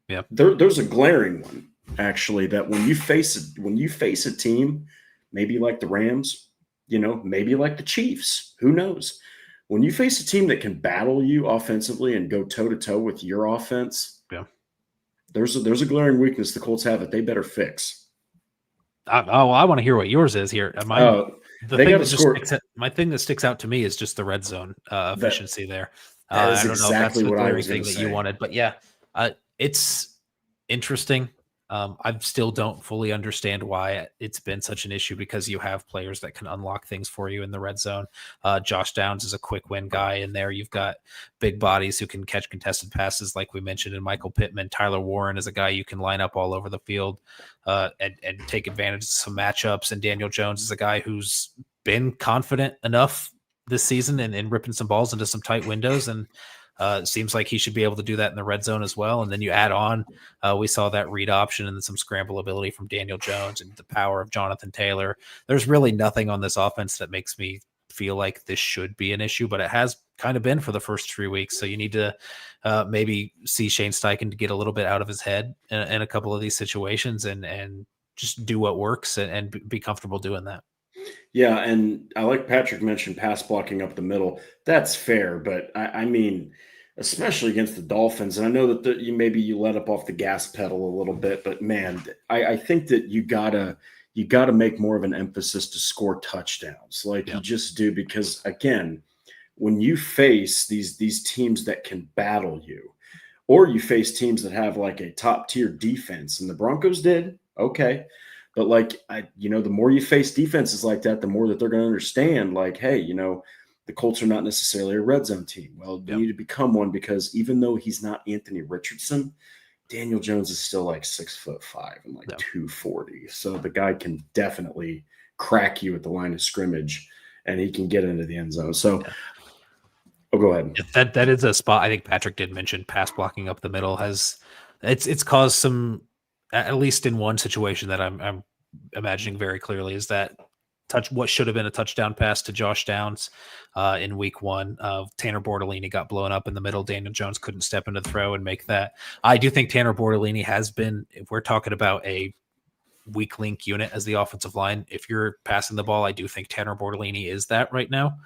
Yeah, there's a glaring one actually. That when you face a team, maybe like the Rams, maybe like the Chiefs, who knows? When you face a team that can battle you offensively and go toe to toe with your offense, yeah, there's a glaring weakness the Colts have that they better fix. I want to hear what yours is here. My thing that sticks out to me is just the red zone efficiency there. That is exactly what I was going to say. You wanted, but yeah, it's interesting. I still don't fully understand why it's been such an issue because you have players that can unlock things for you in the red zone. Josh Downs is a quick win guy in there. You've got big bodies who can catch contested passes, like we mentioned, in Michael Pittman. Tyler Warren is a guy you can line up all over the field and take advantage of some matchups. And Daniel Jones is a guy who's been confident enough this season and ripping some balls into some tight windows. And it seems like he should be able to do that in the red zone as well. And then you add on, we saw that read option and then some scramble ability from Daniel Jones and the power of Jonathan Taylor. There's really nothing on this offense that makes me feel like this should be an issue, but it has kind of been for the first 3 weeks. So you need to maybe see Shane Steichen to get a little bit out of his head in a couple of these situations and just do what works and be comfortable doing that. Yeah, and I like Patrick mentioned pass blocking up the middle. That's fair, but I mean, especially against the Dolphins, and I know that you let up off the gas pedal a little bit, but man, I think that you gotta make more of an emphasis to score touchdowns, like you just do, because again, when you face these teams that can battle you, or you face teams that have like a top tier defense, and the Broncos did, okay. But the more you face defenses like that, the more that they're going to understand, like, hey, the Colts are not necessarily a red zone team. Well, you need to become one because even though he's not Anthony Richardson, Daniel Jones is still like 6'5" and 240. So the guy can definitely crack you at the line of scrimmage and he can get into the end zone. So go ahead. That is a spot. I think Patrick did mention pass blocking up the middle it's caused some, at least in one situation that I'm imagining very clearly, is that what should have been a touchdown pass to Josh Downs in week 1. Tanner Bortolini got blown up in the middle. Daniel Jones couldn't step into the throw and make that. I do think Tanner Bortolini has been, if we're talking about a weak link unit as the offensive line, if you're passing the ball, I do think Tanner Bortolini is that right now.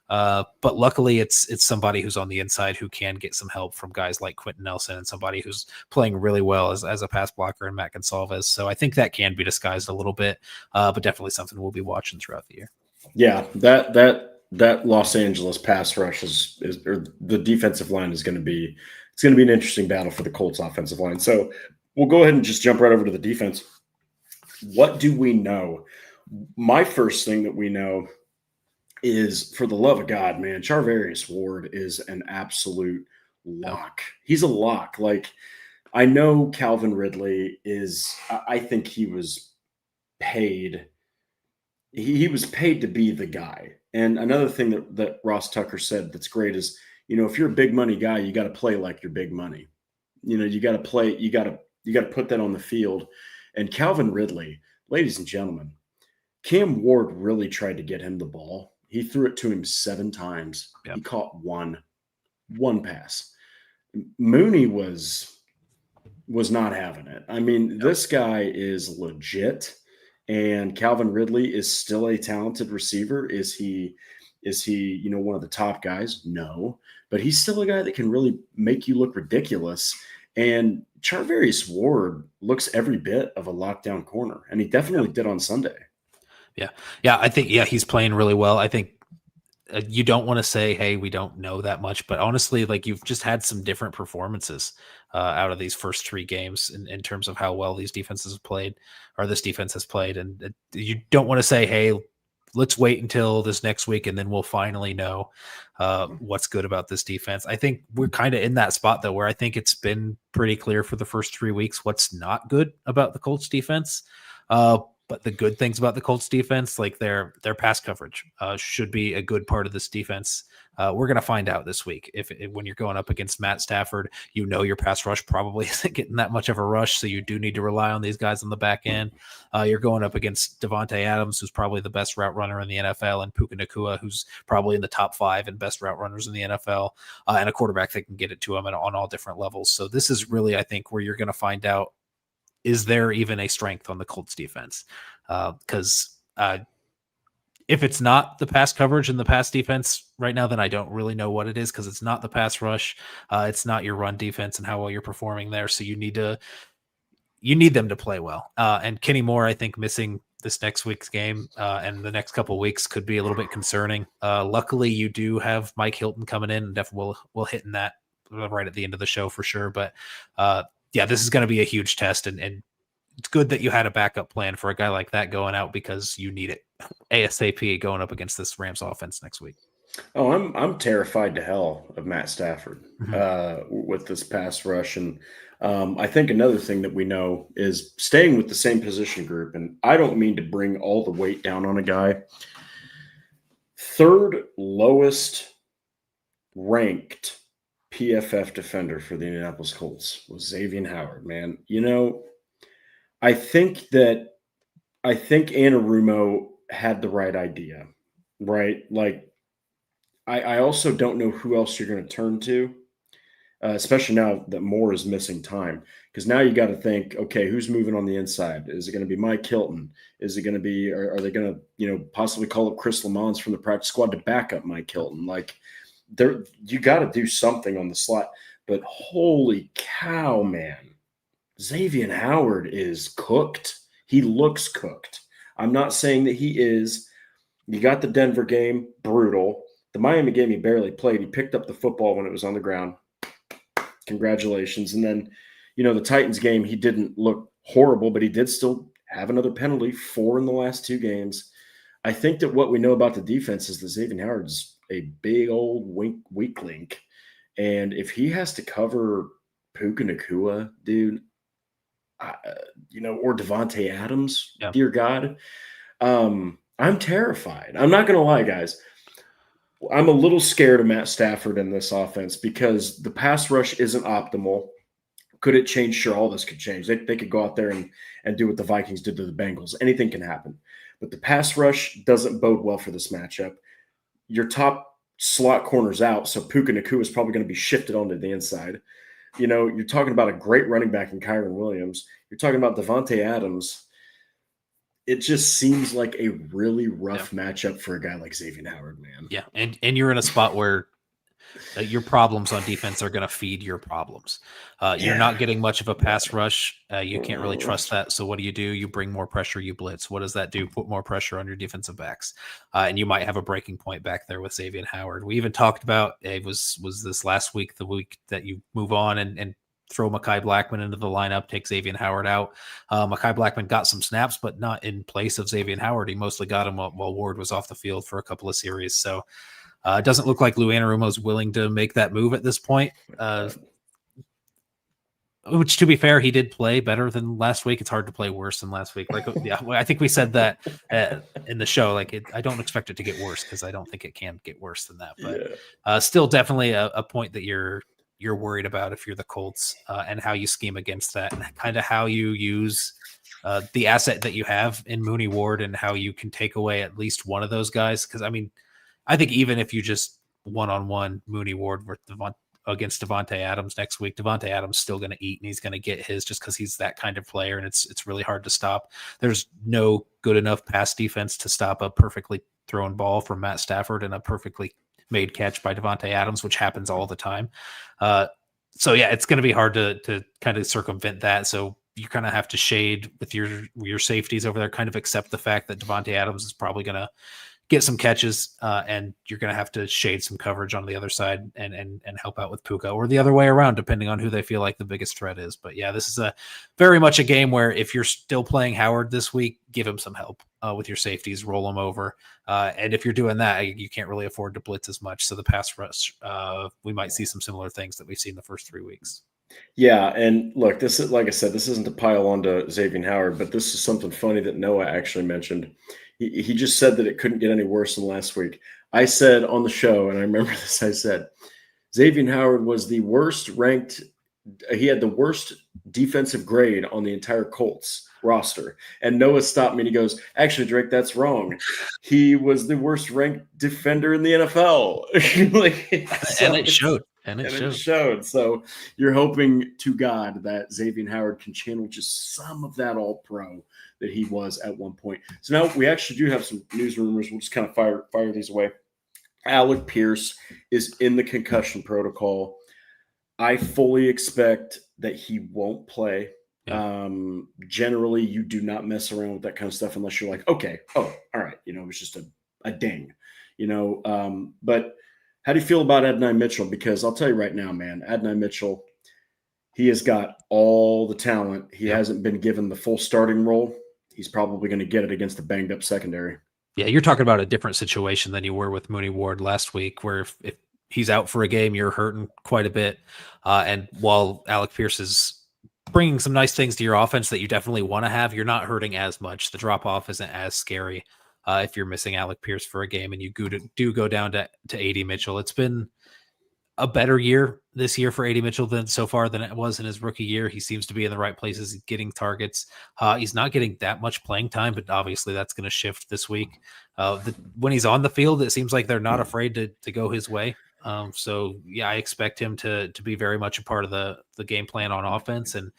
But luckily, it's somebody who's on the inside who can get some help from guys like Quentin Nelson and somebody who's playing really well as a pass blocker and Matt Gonsalves. So I think that can be disguised a little bit, but definitely something we'll be watching throughout the year. Yeah, that Los Angeles pass rush is or the defensive line is going to be an interesting battle for the Colts offensive line. So we'll go ahead and just jump right over to the defense. What do we know? My first thing that we know is, for the love of God, man, Charvarius Ward is an absolute lock. He's a lock. Like, I know Calvin Ridley is, I think he was paid. He was paid to be the guy. And another thing that Ross Tucker said that's great is, if you're a big money guy, you got to play like you're big money. You got to play, you got to put that on the field. And Calvin Ridley, ladies and gentlemen, Cam Ward really tried to get him the ball. He threw it to him 7 times. Yep. He caught one pass. Mooney was not having it. I mean, this guy is legit, and Calvin Ridley is still a talented receiver. Is he one of the top guys? No, but he's still a guy that can really make you look ridiculous. And Charvarius Ward looks every bit of a lockdown corner, and he definitely did on Sunday. Yeah. I think, he's playing really well. I think you don't want to say, hey, we don't know that much, but honestly, like, you've just had some different performances out of these first 3 games in terms of how well these defenses have played, or this defense has played. And you don't want to say, hey, let's wait until this next week and then we'll finally know what's good about this defense. I think we're kind of in that spot, though, where I think it's been pretty clear for the first 3 weeks what's not good about the Colts defense. But the good things about the Colts defense, like their pass coverage, should be a good part of this defense. We're going to find out this week. If when you're going up against Matt Stafford, your pass rush probably isn't getting that much of a rush, so you do need to rely on these guys on the back end. You're going up against Devontae Adams, who's probably the best route runner in the NFL, and Puka Nacua, who's probably in the top 5 and best route runners in the NFL, and a quarterback that can get it to him on all different levels. So this is really, I think, where you're going to find out, is there even a strength on the Colts defense? Because if it's not the pass coverage and the pass defense right now, then I don't really know what it is, because it's not the pass rush. It's not your run defense and how well you're performing there. So you need them to play well. And Kenny Moore, I think, missing this next week's game and the next couple of weeks could be a little bit concerning. Luckily, you do have Mike Hilton coming in, and definitely we'll hit in that right at the end of the show for sure. But this is going to be a huge test, and it's good that you had a backup plan for a guy like that going out, because you need it ASAP going up against this Rams offense next week. Oh, I'm terrified to hell of Matt Stafford with this pass rush. And I think another thing that we know is staying with the same position group. And I don't mean to bring all the weight down on a guy. 3rd lowest ranked PFF defender for the Indianapolis Colts was Xavier Howard, man. I think Anarumo had the right idea, right? Like, I also don't know who else you're going to turn to, especially now that Moore is missing time. Because now you got to think, okay, who's moving on the inside? Is it going to be Mike Hilton? Is it going to be, are they going to, possibly call up Chris Lamons from the practice squad to back up Mike Hilton? Like, you got to do something on the slot. But holy cow, man. Xavier Howard is cooked. He looks cooked. I'm not saying that he is. You got the Denver game, brutal. The Miami game, he barely played. He picked up the football when it was on the ground. Congratulations. And then, the Titans game, he didn't look horrible, but he did still have another penalty, 4 in the last 2 games. I think that what we know about the defense is that Xavier Howard's a big old weak link. And if he has to cover Puka Nacua, dude, or Devontae Adams, dear God, I'm terrified. I'm not going to lie, guys. I'm a little scared of Matt Stafford in this offense because the pass rush isn't optimal. Could it change? Sure, all this could change. They could go out there and do what the Vikings did to the Bengals. Anything can happen. But the pass rush doesn't bode well for this matchup. Your top slot corner's out, so Puka Nacua is probably going to be shifted onto the inside. You're talking about a great running back in Kyron Williams. You're talking about Devontae Adams. it just seems like a really rough matchup for a guy like Xavier Howard, man. Yeah, and you're in a spot where your problems on defense are going to feed your problems. You're not getting much of a pass rush. You can't really trust that. So what do? You bring more pressure, you blitz. What does that do? Put more pressure on your defensive backs. And you might have a breaking point back there with Xavier Howard. We even talked about, it was this last week, the week that you move on and throw Mekhi Blackman into the lineup, take Xavier Howard out. Mekhi Blackman got some snaps, but not in place of Xavier Howard. He mostly got him while Ward was off the field for a couple of series. So it doesn't look like Lou Anarumo is willing to make that move at this point. Which, to be fair, he did play better than last week. It's hard to play worse than last week. Like, yeah, I think we said that in the show. Like, I don't expect it to get worse because I don't think it can get worse than that. But still, definitely a point that you're worried about if you're the Colts, and how you scheme against that, and kind of how you use the asset that you have in Mooney Ward, and how you can take away at least one of those guys. Because I mean, I think even if you just one-on-one Mooney Ward against Devontae Adams next week, Devontae Adams still going to eat, and he's going to get his just because he's that kind of player, and it's really hard to stop. There's no good enough pass defense to stop a perfectly thrown ball from Matt Stafford and a perfectly made catch by Devontae Adams, which happens all the time. So yeah, it's going to be hard to kind of circumvent that. So you kind of have to shade with your safeties over there, kind of accept the fact that Devontae Adams is probably going to get some catches, and you're going to have to shade some coverage on the other side and help out with Puka, or the other way around, depending on who they feel like the biggest threat is. But yeah, this is very much a game where if you're still playing Howard this week, give him some help with your safeties, roll him over. And if you're doing that, you can't really afford to blitz as much. So the pass rush, we might see some similar things that we've seen the first 3 weeks. Yeah, and look, this is, like I said, this isn't to pile on to Xavier Howard, but this is something funny that Noah actually mentioned. He just said that it couldn't get any worse than last week. I said on the show, and I remember this, I said, Xavier Howard was the worst ranked – he had the worst defensive grade on the entire Colts roster. And Noah stopped me and he goes, actually, Drake, that's wrong. He was the worst ranked defender in the NFL. And it showed. And it showed. So you're hoping to God that Xavier Howard can channel just some of that all-pro that he was at one point. So now we actually do have some news rumors. We'll just kind of fire these away. Alec Pierce is in the concussion protocol. I fully expect that he won't play. Yeah. Generally, you do not mess around with that kind of stuff unless you're like, okay, all right, it was just a ding, but how do you feel about Adonai Mitchell? Because I'll tell you right now, man, Adonai Mitchell, he has got all the talent. He hasn't been given the full starting role. He's probably going to get it against the banged up secondary. Yeah, you're talking about a different situation than you were with Mooney Ward last week, where if he's out for a game, you're hurting quite a bit. And while Alec Pierce is bringing some nice things to your offense that you definitely want to have, you're not hurting as much. The drop-off isn't as scary. If you're missing Alec Pierce for a game and you do go down to AD Mitchell. It's been a better year this year for AD Mitchell than it was in his rookie year. He seems to be in the right places, getting targets. He's not getting that much playing time, but obviously that's going to shift this week. When he's on the field, it seems like they're not afraid to go his way. So yeah, I expect him to be very much a part of the game plan on offense, and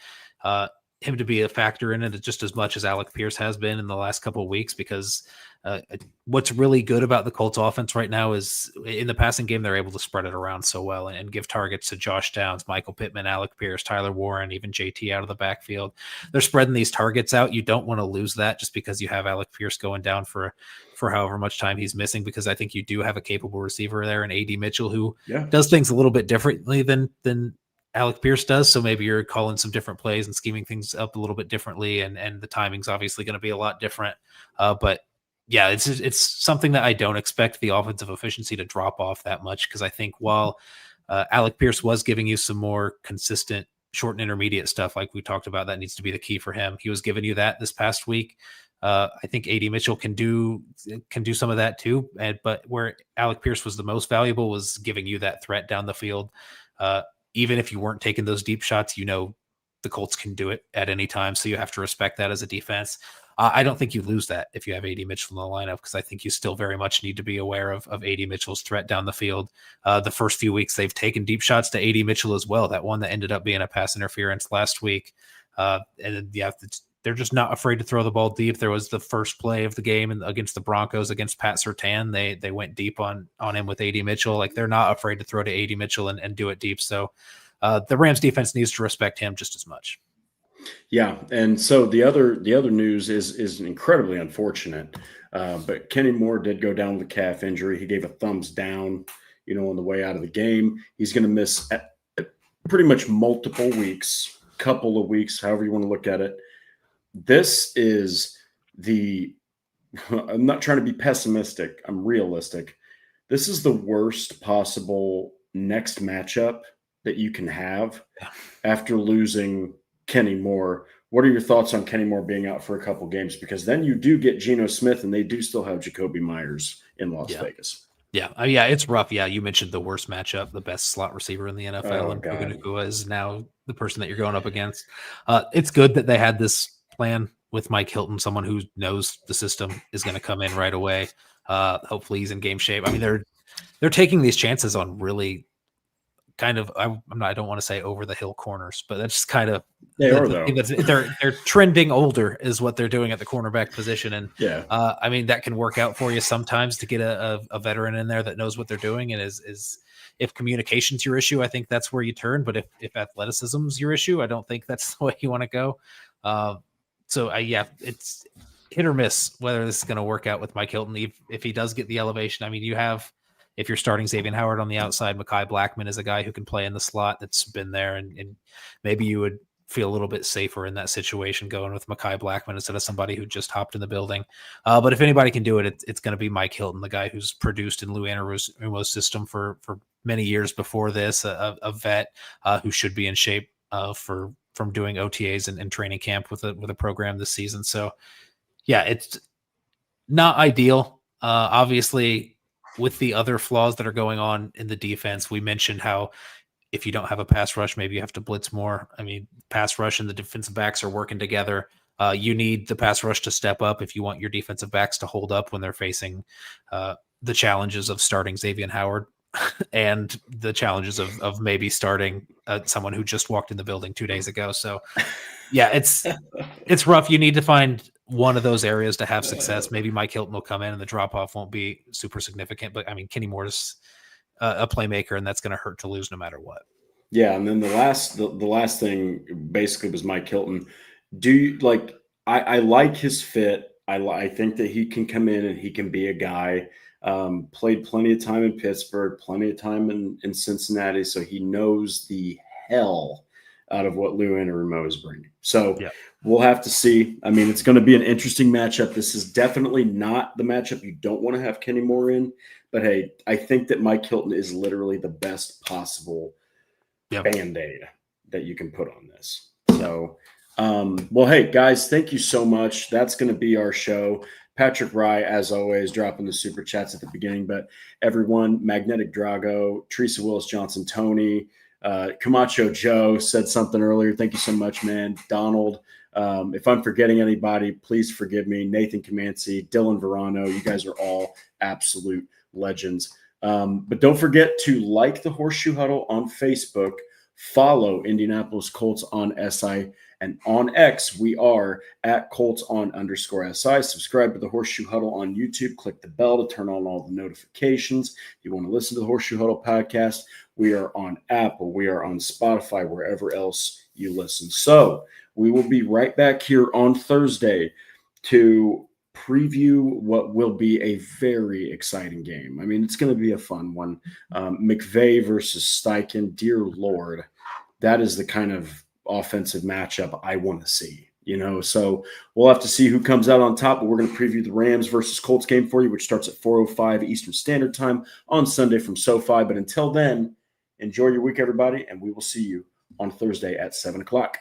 him to be a factor in it just as much as Alec Pierce has been in the last couple of weeks, because what's really good about the Colts offense right now is in the passing game, they're able to spread it around so well and give targets to Josh Downs, Michael Pittman, Alec Pierce, Tyler Warren, even JT out of the backfield. They're spreading these targets out. You don't want to lose that just because you have Alec Pierce going down for however much time he's missing, because I think you do have a capable receiver there in AD Mitchell who does things a little bit differently than Alec Pierce does. So maybe you're calling some different plays and scheming things up a little bit differently. And the timing's obviously going to be a lot different. But yeah, it's something that I don't expect the offensive efficiency to drop off that much, because I think while Alec Pierce was giving you some more consistent short and intermediate stuff, like we talked about, that needs to be the key for him. He was giving you that this past week. I think AD Mitchell can do some of that too. But where Alec Pierce was the most valuable was giving you that threat down the field. Even if you weren't taking those deep shots, the Colts can do it at any time. So you have to respect that as a defense. I don't think you lose that if you have AD Mitchell in the lineup, because I think you still very much need to be aware of AD Mitchell's threat down the field. The first few weeks, they've taken deep shots to AD Mitchell as well. That one that ended up being a pass interference last week. And then, they're just not afraid to throw the ball deep. There was the first play of the game against the Broncos against Pat Surtain. They went deep on him with A.D. Mitchell. Like, they're not afraid to throw to A.D. Mitchell and do it deep. So the Rams defense needs to respect him just as much. Yeah, and so the other news is incredibly unfortunate, but Kenny Moore did go down with a calf injury. He gave a thumbs down, on the way out of the game. He's going to miss pretty much multiple weeks, couple of weeks, however you want to look at it. This is I'm not trying to be pessimistic. I'm realistic. This is the worst possible next matchup that you can have after losing Kenny Moore. What are your thoughts on Kenny Moore being out for a couple games? Because then you do get Geno Smith, and they do still have Jacoby Myers in Las Vegas. Yeah. It's rough. Yeah. You mentioned the worst matchup, the best slot receiver in the NFL. And Puka Nacua is now the person that you're going up against. It's good that they had this plan with Mike Hilton, someone who knows the system is going to come in right away. Hopefully he's in game shape. I mean, they're taking these chances on really kind of, I don't want to say over the hill corners, but that's kind of they're trending older is what they're doing at the cornerback position. And I mean, that can work out for you sometimes to get a veteran in there that knows what they're doing. And is if communication's your issue, I think that's where you turn. But if athleticism's your issue, I don't think that's the way you want to go. So it's hit or miss whether this is going to work out with Mike Hilton. If he does get the elevation, I mean, if you're starting Xavier Howard on the outside, Mekhi Blackman is a guy who can play in the slot that's been there, and maybe you would feel a little bit safer in that situation going with Mekhi Blackman instead of somebody who just hopped in the building. But if anybody can do it, it's going to be Mike Hilton, the guy who's produced in Lou Anarumo's system for many years before this, a vet who should be in shape from doing OTAs and training camp with a program this season. So, yeah, it's not ideal. Obviously, with the other flaws that are going on in the defense, we mentioned how if you don't have a pass rush, maybe you have to blitz more. I mean, pass rush and the defensive backs are working together. You need the pass rush to step up if you want your defensive backs to hold up when they're facing the challenges of starting Xavier Howard and the challenges of maybe starting someone who just walked in the building 2 days ago. So, yeah, it's rough. You need to find one of those areas to have success. Maybe Mike Hilton will come in and the drop-off won't be super significant. But, I mean, Kenny Moore's a playmaker, and that's going to hurt to lose no matter what. Yeah, and then the last thing basically was Mike Hilton. Do you I like his fit. I think that he can come in and he can be a guy. Played plenty of time in Pittsburgh, plenty of time in Cincinnati, so he knows the hell out of what Lou Anarumo is bringing. So we'll have to see. I mean, it's going to be an interesting matchup. This is definitely not the matchup you don't want to have Kenny Moore in. But, hey, I think that Mike Hilton is literally the best possible Band-Aid that you can put on this. So, well, hey, guys, thank you so much. That's going to be our show. Patrick Rye, as always, dropping the super chats at the beginning. But everyone, Magnetic Drago, Teresa Willis-Johnson, Tony, Camacho Joe said something earlier. Thank you so much, man. Donald, if I'm forgetting anybody, please forgive me. Nathan Comanci, Dylan Verano, you guys are all absolute legends. But don't forget to like the Horseshoe Huddle on Facebook, follow Indianapolis Colts on SI, and on X, we are at Colts_SI. Subscribe to the Horseshoe Huddle on YouTube. Click the bell to turn on all the notifications. If you want to listen to the Horseshoe Huddle podcast, we are on Apple. We are on Spotify, wherever else you listen. So we will be right back here on Thursday to preview what will be a very exciting game. I mean, it's going to be a fun one. McVay versus Steichen. Dear Lord, that is the kind of offensive matchup I want to see, so we'll have to see who comes out on top, but we're going to preview the Rams versus Colts game for you, which starts at 4:05 Eastern Standard Time on Sunday from SoFi. But until then, enjoy your week, everybody, and we will see you on Thursday at 7 o'clock.